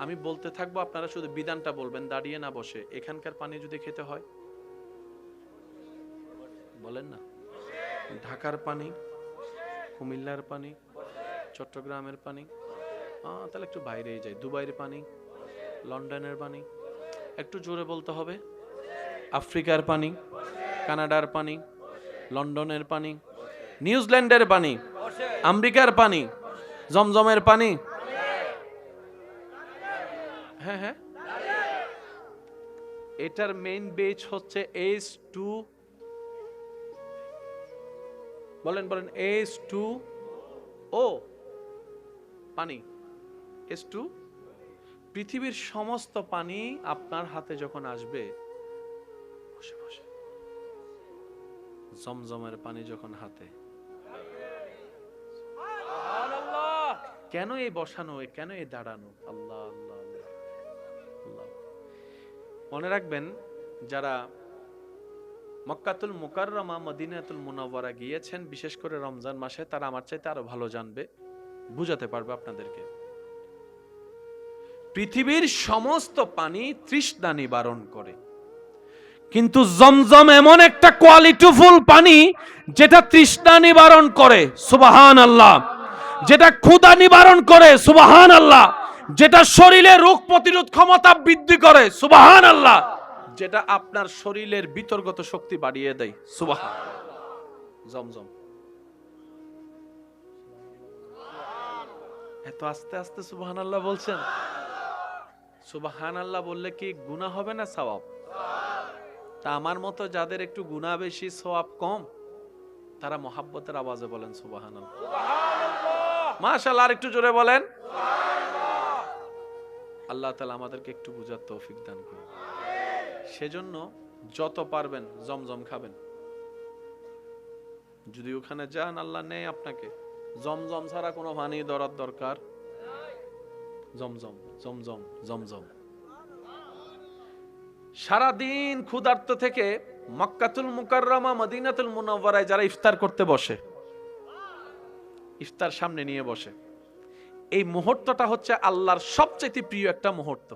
Speaker 1: আমি বলতে থাকবো, আপনারা শুধু বিধানটা বলবেন, দাঁড়িয়ে না বসে। এখানকার পানি যদি খেতে হয় বলেন না। ঢাকার পানি, কুমিল্লার পানি, চট্টগ্রামের পানি, তাহলে একটু বাইরেই যাই। দুবাইয়ের পানি, লন্ডনের পানি, একটু জোরে বলতে হবে। আফ্রিকার পানি, কানাডার পানি, লন্ডনের পানি, নিউজিল্যান্ডের পানি, আমেরিকার পানি, জমজমের পানি। হ্যাঁ হ্যাঁ, এটার মেইন বেজ হচ্ছে H2, বলেন H2O, পানি। H2। পৃথিবীর সমস্ত পানি আপনার হাতে যখন আসবে, বসে বসে, জমজমের পানি যখন হাতে, কেন এই বসানো, কেন এই দাঁড়ানো? আল্লাহ আল্লাহ আল্লাহ। মনে রাখবেন, যারা মক্কাতুল মুকাররমা মদিনাতুল মুনাওয়ারা গিয়েছেন বিশেষ করে রমজান মাসে, তারা আমার চাইতে আরো ভালো জানবে, বুঝাতে পারবে আপনাদেরকে। পৃথিবীর সমস্ত পানি তৃষ্ণা নিবারণ করে, কিন্তু জমজম এমন একটা কোয়ালিটিফুল পানি যেটা তৃষ্ণা নিবারণ করে, সুবহানাল্লাহ। যেটা ক্ষুধা নিবারণ করে, সুবহানাল্লাহ। যেটা শরীরে রোগ প্রতিরোধ ক্ষমতা বৃদ্ধি করে, সুবহানাল্লাহ। যেটা আপনার শরীরের বিতর্গত শক্তি বাড়িয়ে দেয়, সুবহানাল্লাহ। জমজম। এত আস্তে আস্তে সুবহানাল্লাহ বলছেন। সুবহানাল্লাহ বললে কি গুনাহ হবে না সওয়াব? তা আমার মতো যাদের একটু গুনাহ বেশি সওয়াব কম, তারা মহাব্বতের আওয়াজে বলেন সুবহানাল্লাহ। মাশাআল্লাহ, আর একটু জোরে বলেন। আল্লাহ তাআলা আমাদেরকে একটু বুঝার তৌফিক দান করুন। সেজন্য যত পারবেন জমজম খাবেন। যদি ওখানে যান আল্লাহ নেই আপনাকে, জমজম ছাড়া কোনো পানি ধরার দরকার। জমজম জমজম জমজম। সারাদিন ক্ষুধার্ত থেকে মক্কাতুল মুকাররমা মদিনাতুল মুনাওয়ারায় যারা ইফতার করতে বসে, ইফতার সামনে নিয়ে বসে, এই মুহূর্তটা হচ্ছে আল্লাহর সবচেয়ে প্রিয় একটা মুহূর্ত।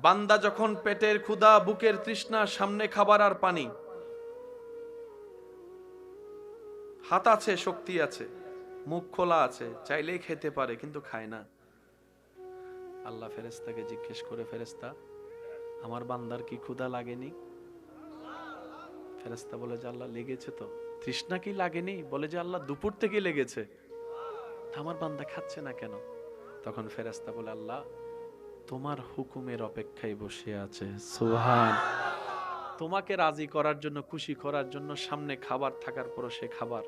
Speaker 1: বান্দা যখন পেটের ক্ষুধা, বুকের তৃষ্ণা, সামনে খাবার আর পানি, হাত আছে, শক্তি আছে, মুখ খোলা আছে, চাইলেই খেতে পারে কিন্তু খায় না। আল্লাহ ফেরেশতাকে জিজ্ঞেস করে, ফেরেশতা আমার বান্দার কি ক্ষুধা লাগেনি? ফেরেশতা বলে যে আল্লাহ লেগেছে তো। তৃষ্ণা কি লাগেনি? বলে যে আল্লাহ দুপুর থেকে লেগেছে। আমার বান্দা খাচ্ছে না কেন? তখন ফেরেশতা বলে আল্লাহ তোমার হুকুমের অপেক্ষায় বসে আছে। সুবহান। তোমাকে রাজি করার জন্য, খুশি করার জন্য সামনে খাবার থাকার পরও সে খাবার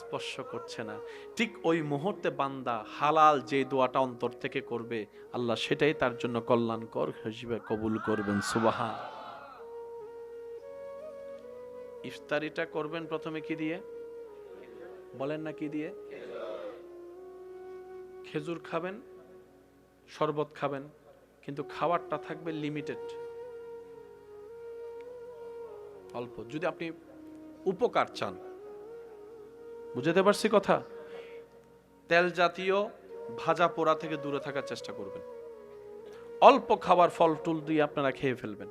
Speaker 1: স্পর্শ করছে না। ঠিক ওই মুহূর্তে বান্দা হালাল যে দোয়াটা অন্তর থেকে করবে, আল্লাহ সেটাই তার জন্য কল্যাণকর হিসেবে কবুল করবেন। সুবহান। ইফতারিটা করবেন প্রথমে কি দিয়ে বলেন না? কি দিয়ে? খেজুর খাবেন, শরবত খাবেন, কিন্তু খাবারটা থাকবে লিমিটেড, অল্প। যদি আপনি উপকার চান, বুঝতে পারছি কথা? তেল জাতীয় ভাজা পোড়া থেকে দূরে থাকার চেষ্টা করবেন। অল্প খাবার, ফল টুল দিয়ে আপনারা খেয়ে ফেলবেন।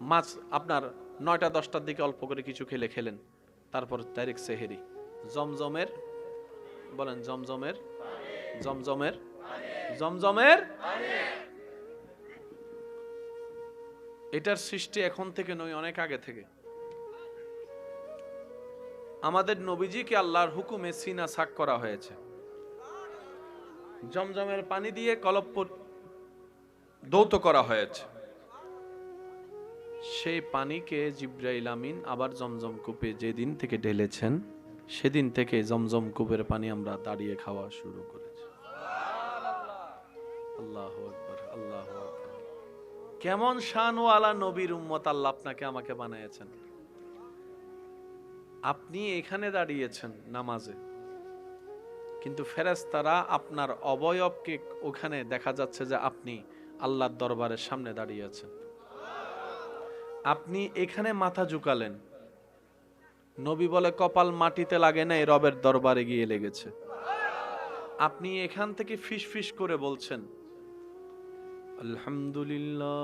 Speaker 1: মাছ আপনার 9টা-10টার দিকে অল্প করে কিছু খেলেন, তারপর ডাইরেক্ট সেহেরি। জমজমের বলেন, জমজমের জমজমের জমজমের এটার সৃষ্টি এখন থেকে নয়, অনেক আগে থেকে। আমাদের নবীজিকে আল্লাহর হুকুমে সিনা সাক করা হয়েছে। জমজমের পানি দিয়ে কলব ধৌত করা হয়েছে। সেই পানিকে জিবরাইল আমিন আবার জমজম কূপে যেদিন থেকে ঢেলেছেন, সেদিন থেকে জমজম কূপের পানি আমরা দাঁড়িয়ে খাওয়া শুরু করেছি। আল্লাহু আকবার, আল্লাহু আকবার। কেমন শানওয়ালা নবীর উম্মত আল্লাহ আপনাকে আমাকে বানিয়েছেন। আপনি এখানে দাঁড়িয়েছেন নামাজে, কিন্তু ফেরেশতারা আপনার অবয়বকে ওখানে দেখা যাচ্ছে যে আপনি আল্লাহর দরবারের সামনে দাঁড়িয়ে আছেন। আপনি এখানে মাথা ঝুঁকালেন, নবী বলে কপাল মাটিতে লাগে না, রবের দরবারে গিয়ে লেগেছে। আপনি এখান থেকে ফিস ফিস করে বলছেন আলহামদুলিল্লাহি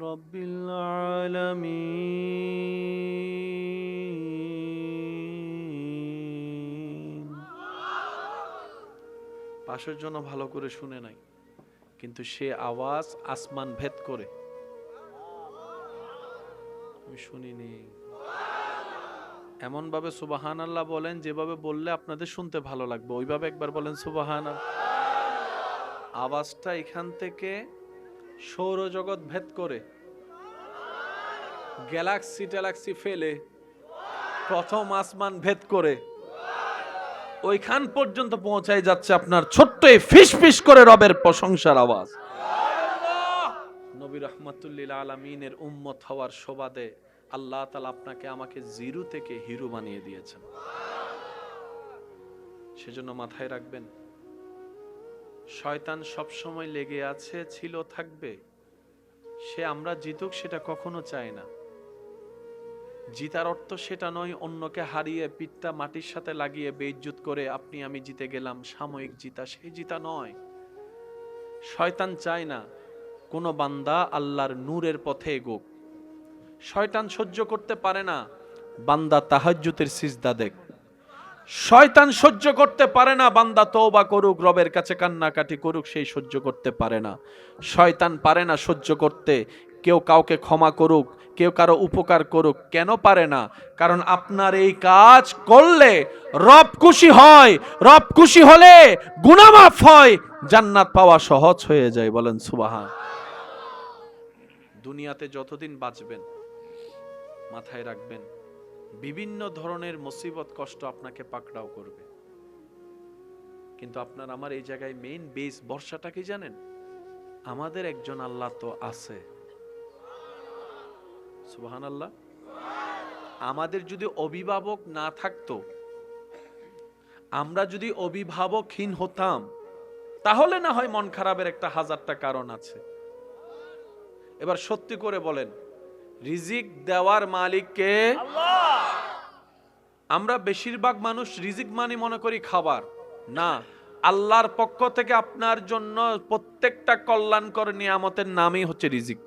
Speaker 1: রাব্বিল আলামিন। পাশের জন্য ভালো করে শুনে নাই, কিন্তু সে আওয়াজ আসমান ভেদ করে আমি শুনিনি। এমন ভাবে সুবহানাল্লাহ বলেন যেভাবে বললে আপনাদের শুনতে ভালো লাগবে, ওইভাবে একবার বলেন সুবহানাল্লাহ। আওয়াজটা এখান থেকে সৌরজগৎ ভেদ করে, গ্যালাক্সি ফেলে, প্রথম আসমান ভেদ করে ওইখান পর্যন্ত পৌঁছায় যাচ্ছে আপনার ছোট্ট এই ফিস ফিস করে রবের প্রশংসার আওয়াজ। নবী রাহমাতুল্লিল আলামিনের উম্মত হওয়ার সুবাদে আল্লাহ তাআলা আপনাকে আমাকে জিরো থেকে হিরো বানিয়ে দিয়েছেন। সেজন্য মাথায় রাখবেন, শয়তান সব সময় লেগে আছে, ছিল, থাকবে। সে আমরা জিতুক সেটা কখনো চায় না। জিতার অর্থ সেটা নয় অন্যকে হারিয়ে পিঠটা মাটির সাথে লাগিয়ে বেইজ্জত করে আপনি আমি জিতে গেলাম, সাময়িক জিতা, সেই জিতা নয়। শয়তান চায় না কোন বান্দা আল্লাহর নূরের পথে এগোক। শয়তান সহ্য করতে পারে না বান্দা তাহাজ্জুদের সিজদা দেখ। শয়তান সহ্য করতে পারে না বান্দা তওবা করুক, রবের কাছে কান্নাকাটি করুক, সেই সহ্য করতে পারে না। শয়তান পারে না সহ্য করতে কেউ কাউকে ক্ষমা করুক, কেউ কারো উপকার করুক। কেন পারে না? কারণ আপনার এই কাজ করলে রব খুশি হয়, রব খুশি হলে গুনাহ মাফ হয়, জান্নাত পাওয়া সহজ হয়ে যায়। বলেন সুবহান। দুনিয়াতে যতদিন বাঁচবেন মাথায় রাখবেন বিভিন্ন ধরনের মুসিবত কষ্ট আপনাকে পাকড়াও করবে, কিন্তু আপনার আমার এই জায়গায় মেইন বেস ভরসাটা কি জানেন? আমাদের একজন আল্লাহ তো আছে। সুবহানাল্লাহ। আমাদের যদি অভিভাবক না থাকতো, আমরা যদি অভিভাবকহীন হতাম, তাহলে না হয় মন খারাপের একটা হাজারটা কারণ আছে। এবার সত্যি করে বলেন, রিজিক দেওয়ার মালিক কে? আল্লাহ। আমরা বেশিরভাগ মানুষ রিজিক মানে মনে করি খাবার, না। আল্লাহর পক্ষ থেকে আপনার জন্য প্রত্যেকটা কল্যাণকর নিয়ামতের নামই হচ্ছে রিজিক।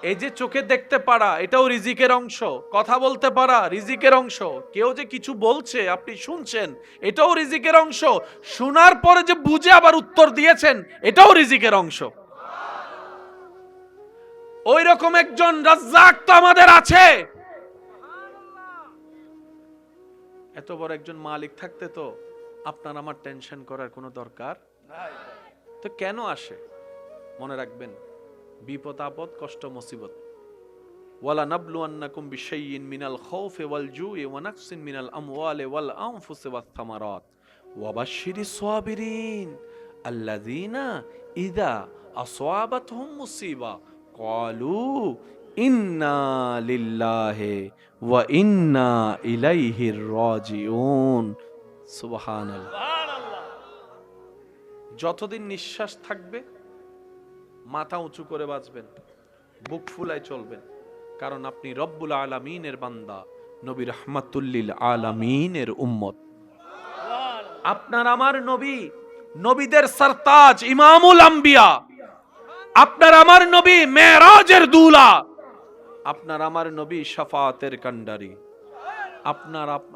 Speaker 1: এই যে চোখে দেখতে পারা, এটাও রিজিকের অংশ। কথা বলতে পারা রিজিকের অংশ। কেউ যে কিছু বলছে আপনি শুনছেন, এটাও রিজিকের অংশ। শোনার পরে যে বুঝে আবার উত্তর দিয়েছেন, এটাও রিজিকের অংশ। ওই রকম একজন রাজ্জাক তো আমাদের আছে। এত বড় একজন মালিক থাকতে তো আপনার আমার টেনশন করার কোনো দরকার নাই। তো কেন আসে? মনে রাখবেন, বিপদ আপদ কষ্ট মুসিবত, ওয়ালা নাবলুয়ান্নাকুম বিশাইইন মিনাল খাউফি ওয়াল জুই ওয়া নাকসিন মিনাল আমওয়ালি ওয়াল আনফুসি ওয়াত থামারাত ওয়া বাশশিরিস সাবিরিন আল্লাযীনা ইযা আসাবাতহুম মুসিবা ক্বালু ইন্না লিল্লাহি ওয়া ইন্না ইলাইহির রাজিউন। সুবহানাল্লাহ। যতদিন নিঃশ্বাস থাকবে মাথা উঁচু করে বাঁচবেন, বুক ফুলায় চলবেন, কারণ আপনি রব্বুল আলামিনের বান্দা, নবী রাহমাতুল লিল আলামিনের উম্মত। আপনার আমার নবী নবীদের সরতাজ, ইমামুল আম্বিয়া। আপনার আমার নবী মেরাজের দুলা। আপনার আমার নবী শাফাতের কান্ডারি।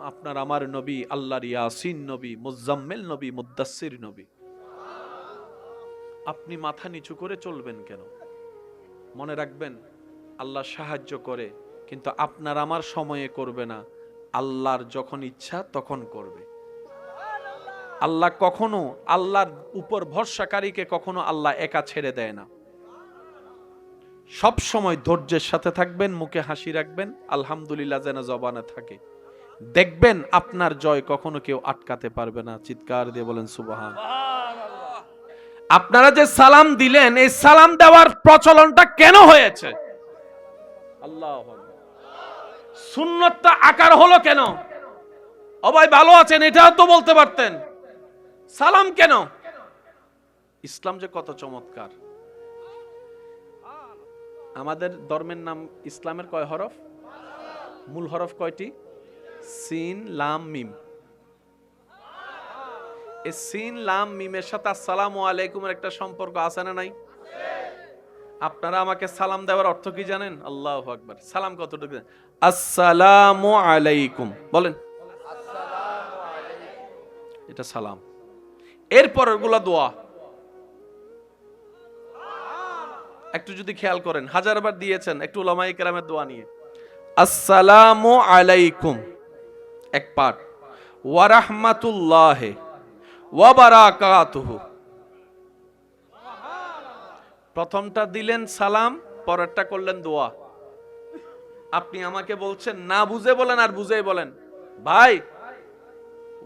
Speaker 1: আপনার আমার নবী আল্লাহর ইয়াসিন নবী, মুজাম্মিল নবী, মুদ্দাসসির নবী। আপনি মাথা নিচু করে চলবেন কেন? মনে রাখবেন, আল্লাহ সাহায্য করে, কিন্তু আপনার আমার সময়ে করবে না। আল্লাহর যখন ইচ্ছা তখন করবে। আল্লাহ কখনো, আল্লাহর উপর ভরসাকারীকে কখনো আল্লাহ একা ছেড়ে দেয় না। সব সময় ধৈর্যের সাথে থাকবেন, মুখে হাসি রাখবেন, আলহামদুলিল্লাহ যেন জবানে থাকে। দেখবেন আপনার জয় কখনো কেউ আটকাতে পারবে না। চিৎকার দিয়ে বলেন সুবহান। আপনারা যে সালাম দিলেন, এই সালাম দেওয়ার প্রচলনটা কেন হয়েছে? আল্লাহু আকবার। সুন্নতটা আকার হলো কেন? ও ভাই ভালো আছেন, এটাও তো বলতে পারতেন। সালাম কেন? ইসলাম যে কত চমৎকার। আমাদের ধর্মের নাম ইসলামের কয় হরফ? মূল হরফ কয়টি? সিন লাম মিম। এই সিন লাম মিমের সাথে আসসালামু আলাইকুমের একটা সম্পর্ক আছে না নাই? আপনারা আমাকে সালাম দেওয়ার অর্থ কি জানেন? আল্লাহু আকবার। সালাম কতটুকু? আসসালামু আলাইকুম বলেন। আসসালামু আলাইকুম, এটা সালাম। এরপর ওগুলা দোয়া। একটু যদি খেয়াল করেন, হাজারবার দিয়েছেন, একটু উলামায়ে কেরামের দোয়া নিয়ে। আসসালামু আলাইকুম এক পাঠ, ওয়া রাহমাতুল্লাহি ওয়া বারাকাতুহু। প্রথমটা দিলেন সালাম, পরেরটা করলেন দোয়া। আপনি আমাকে বলছেন, না বুঝে বলেন আর বুঝেই বলেন, ভাই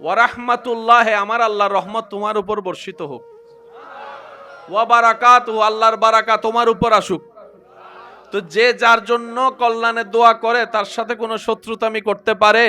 Speaker 1: ওয়া রাহমাতুল্লাহি, আমার আল্লাহর রহমত তোমার উপর বর্ষিত হোক, ওয়া বারাকাতুহু, আল্লাহর বারাকাত তোমার উপর আসুক। তো যে যার জন্য কল্যাণের দোয়া করে তার সাথে কোনো শত্রুতা আমি করতে পারে?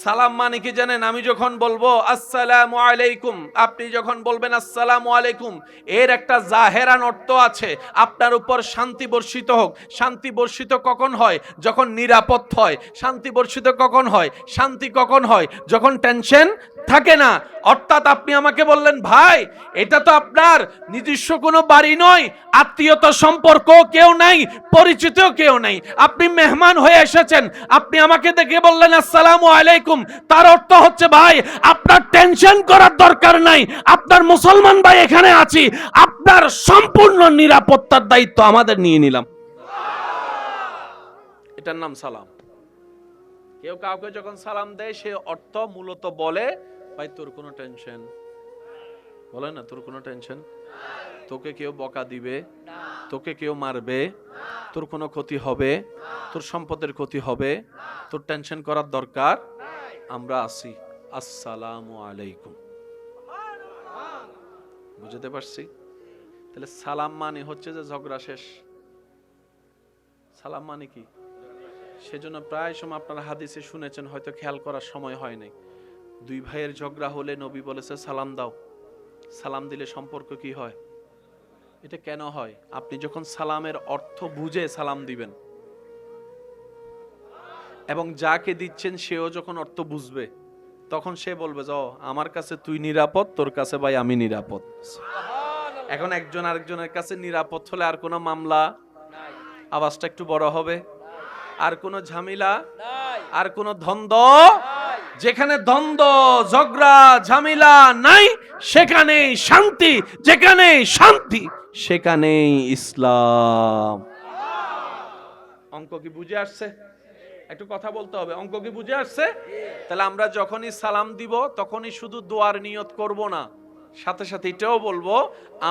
Speaker 1: সালাম মানে কি জানেন? আমি যখন বলবো আসসালামু আলাইকুম, আপনি যখন বলবেন আসসালামু আলাইকুম, এর একটা জাহেরান অর্থ আছে, আপনার উপর শান্তি বর্ষিত হোক। শান্তি বর্ষিত কখন হয়? যখন নিরাপদ হয়। শান্তি বর্ষিত কখন হয়? শান্তি কখন হয়? যখন টেনশন থাকে না। অর্থাৎ আপনি আমাকে বললেন, ভাই এটা তো আপনার নিজস্ব কোনো বাড়ি নয়, আত্মীয়তা সম্পর্ক কেউ নাই, পরিচিত কেউ নাই, আপনি মেহমান হয়ে এসেছেন, আপনি আমাকে দেখে বললেন আসসালামু আলাইকুম, তার অর্থ হচ্ছে ভাই আপনার টেনশন করার দরকার নাই, আপনার মুসলমান ভাই এখানে আছি, আপনার সম্পূর্ণ নিরাপত্তার দায়িত্ব আমাদের নিয়ে নিলাম। এটার নাম সালাম। কেউ কাউকে যখন সালাম দেয় সে অর্থ মূলত বলে, ভাই তোর কোনো টেনশন, বলে না তোর কোনো টেনশন, তোকে কেউ বকা দিবে, তোকে কেউ মারবে, তোর কোনো ক্ষতি হবে, তোর সম্পদের ক্ষতি হবে, তোর টেনশন করার দরকার, আমরা আছি, আসসালামু আলাইকুম। বুঝতে পারছি? তাহলে সালাম মানে হচ্ছে যে ঝগড়া শেষ। সালাম মানে কি? সেজন্য প্রায় সময় আপনারা হাদিসে শুনেছেন, হয়তো খেয়াল করার সময় হয় নাই, দুই ভাইয়ের ঝগড়া হলে নবী বলেছে সালাম দাও। সালাম দিলে সম্পর্ক কি হয়? এটা কেন হয়? আপনি যখন সালামের অর্থ বুঝে সালাম দিবেন, এবং যাকে দিচ্ছেন সেও যখন অর্থ বুঝবে, তখন সে বলবে যে আমার কাছে তুই নিরাপদ, তোর কাছে ভাই আমি নিরাপদ। এখন একজন আরেকজনের কাছে নিরাপদ হলে আর কোনো মামলা, আওয়াজটা একটু বড় হবে, আর কোনো ঝামেলা, আর কোনো দ্বন্দ্ব, যেখানে দ্বন্দ্ব ঝগড়া ঝামেলা নাই সেখানেই শান্তি, যেখানে শান্তি সেখানেই ইসলাম। অঙ্ক কি বুঝে আসছে? একটু কথা বলতে হবে, অঙ্ক কি বুঝে আসছে? তাহলে আমরা যখনই সালাম দিব তখনই শুধু দোয়ার নিয়ত করব না, সাথে সাথে এটাও বলবো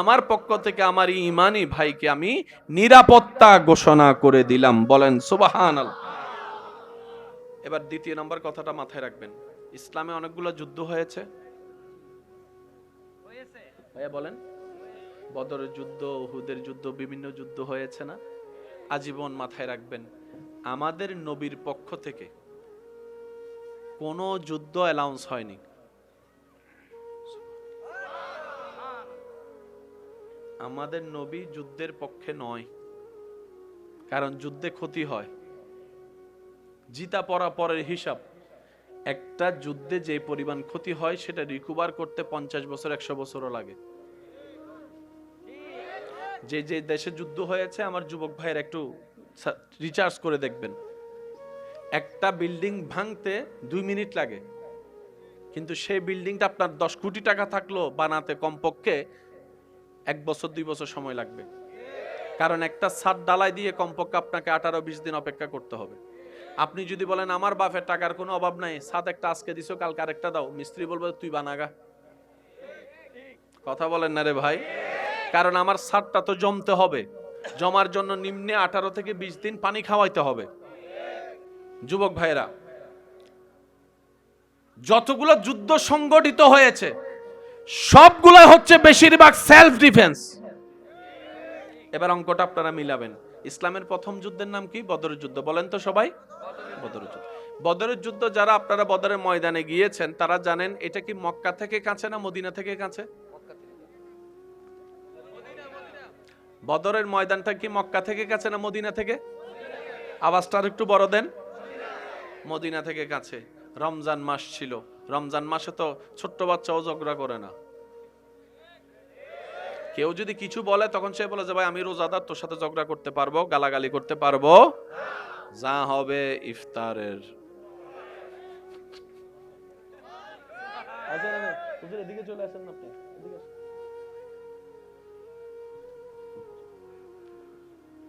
Speaker 1: আমার পক্ষ থেকে আমার ঈমানি ভাইকে আমি নিরাপত্তা ঘোষণা করে দিলাম। বলেন সুবহানাল্লাহ। এবার দ্বিতীয় নম্বর কথাটা মাথায় রাখবেন, ইসলামে অনেকগুলো যুদ্ধ হয়েছে। ভাইয়া বলেন, বদরের যুদ্ধ, উহুদের যুদ্ধ, বিভিন্ন যুদ্ধ হয়েছে না? আজীবন মাথায় রাখবেন, আমাদের নবীর পক্ষ থেকে কোনো যুদ্ধ অ্যালাউন্স হয়নি। আমাদের নবী যুদ্ধের পক্ষে নয়, কারণ যুদ্ধে ক্ষতি হয়, জিতা পড়া পরের হিসাব। একটা যুদ্ধে যে পরিমাণ ক্ষতি হয় সেটা রিকভার করতে 50 বছর 100 বছরও লাগে। যে যে দেশে যুদ্ধ হয়েছে আমার যুবক ভাইয়ের একটু রিচার্জ করে দেখবেন, একটা বিল্ডিং ভাঙতে 2 মিনিট লাগে, কিন্তু সেই বিল্ডিংটা আপনার 10 কোটি টাকা থাকলো বানাতে কমপক্ষে 1 বছর 2 বছর সময় লাগবে, কারণ একটা ছাদ ডালাই দিয়ে কমপক্ষে আপনাকে 18-20 দিন অপেক্ষা করতে হবে। আপনি যদি বলেন আমার বাপের টাকার কোনো অভাব নাই, ছাদ একটা আজকে দিছো কালকে আরেকটা দাও, মিস্ত্রি বলবে তুই বানাগা। কথা বলেন না রে ভাই? কারণ আমার ছাদটা তো জমতে হবে, জমার জন্য নিম্নে 18 থেকে 20 দিন পানি খাওয়াইতে হবে। যুবক ভাইরা, যতগুলো যুদ্ধ সংগঠিত হয়েছে সবগুলো হচ্ছে বেশিরভাগ সেলফ ডিফেন্স। এবার অঙ্কটা আপনারা মিলাবেন। ইসলামের প্রথম যুদ্ধের নাম কি? বদরের যুদ্ধ। বলেন তো সবাই, বদরের যুদ্ধ। বদরের যুদ্ধ যারা আপনারা বদরের ময়দানে গিয়েছেন তারা জানেন এটা কি মক্কা থেকে কাছে না মদিনা থেকে কাছে? বদরের ময়দানটা কি মক্কা থেকে কাছে না মদিনা থেকে? আওয়াজটা আর একটু বড় দেন। মদিনা থেকে কাছে। রমজান মাস ছিল, রমজান মাসে তো ছোট্ট বাচ্চাও ঝগড়া করে না। কেউ যদি কিছু বলে তখন সে বলে যে ভাই আমি রোজাদার, তোর সাথে ঝগড়া করতে পারবো, গালাগালি করতে পারবো, যা হবে ইফতারের। এদিকে চলে আসেন আপনি,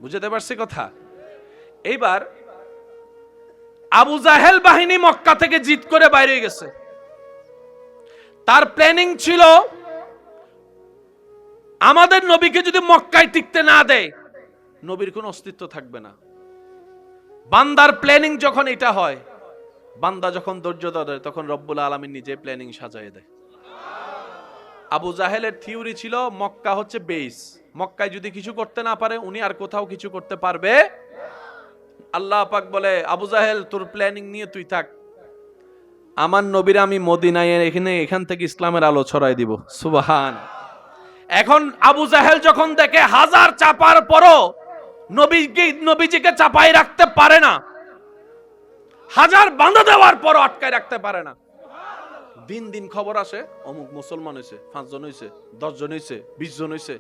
Speaker 1: বুঝতে পারছি কথা? এইবার আবু জাহেল বাহিনী মক্কা থেকে জিত করে বাইরে গেছে। তার প্ল্যানিং ছিল আমাদের নবীকে যদি মক্কায় টিকতে না দেয় নবীর কোনো অস্তিত্ব থাকবে না। বান্দার প্ল্যানিং যখন এটা হয়, বান্দা যখন ধৈর্য ধরে তখন রব্বুল আলামিন নিজে প্ল্যানিং সাজায় দেয়। আবু জাহেলের থিওরি ছিল মক্কা হচ্ছে বেস, মক্কায় যদি কিছু করতে না পারে উনি আর কোথাও কিছু করতে পারবে। আল্লাহ পাক বলে আবু জাহেল তোর প্ল্যানিং নিয়ে তুই থাক, আমার নবীর আমি মদিনায় এখান থেকে ইসলামের আলো ছড়াই দিব। সুবহান। এখন আবু জাহেল যখন দেখে হাজার চাপার পরও নবীজিকে চাপাই রাখতে পারে না, হাজার বাঁধা দেওয়ার পরও আটকায় রাখতে পারে না, দিন দিন খবর আসে অমুক মুসলমান হয়েছে, 5 জন হয়েছে, 10 জন হয়েছে, 20 জন হয়েছে,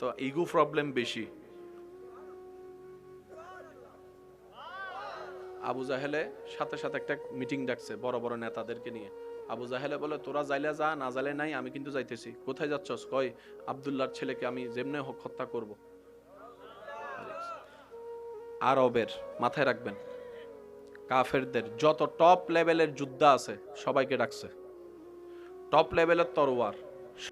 Speaker 1: তো ইগো প্রবলেম বেশি। আবু জাহেলে সাথে সাথে একটা মিটিং ডাকছে বড় বড় নেতাদেরকে নিয়ে। আবু জাহেলে বলে, তোরা যাইলে যা, না যাইলে নাই, আমি কিন্তু যাইতেছি। কোথায় যাচ্ছস? কই আব্দুল্লাহর ছেলেকে আমি যেমনে হোক হত্যা করব। আরবের মাথায় রাখবেন, কাফেরদের যত টপ লেভেলের যোদ্ধা আছে সবাইকে ডাকছে, টপ লেভেলের তরোয়ার,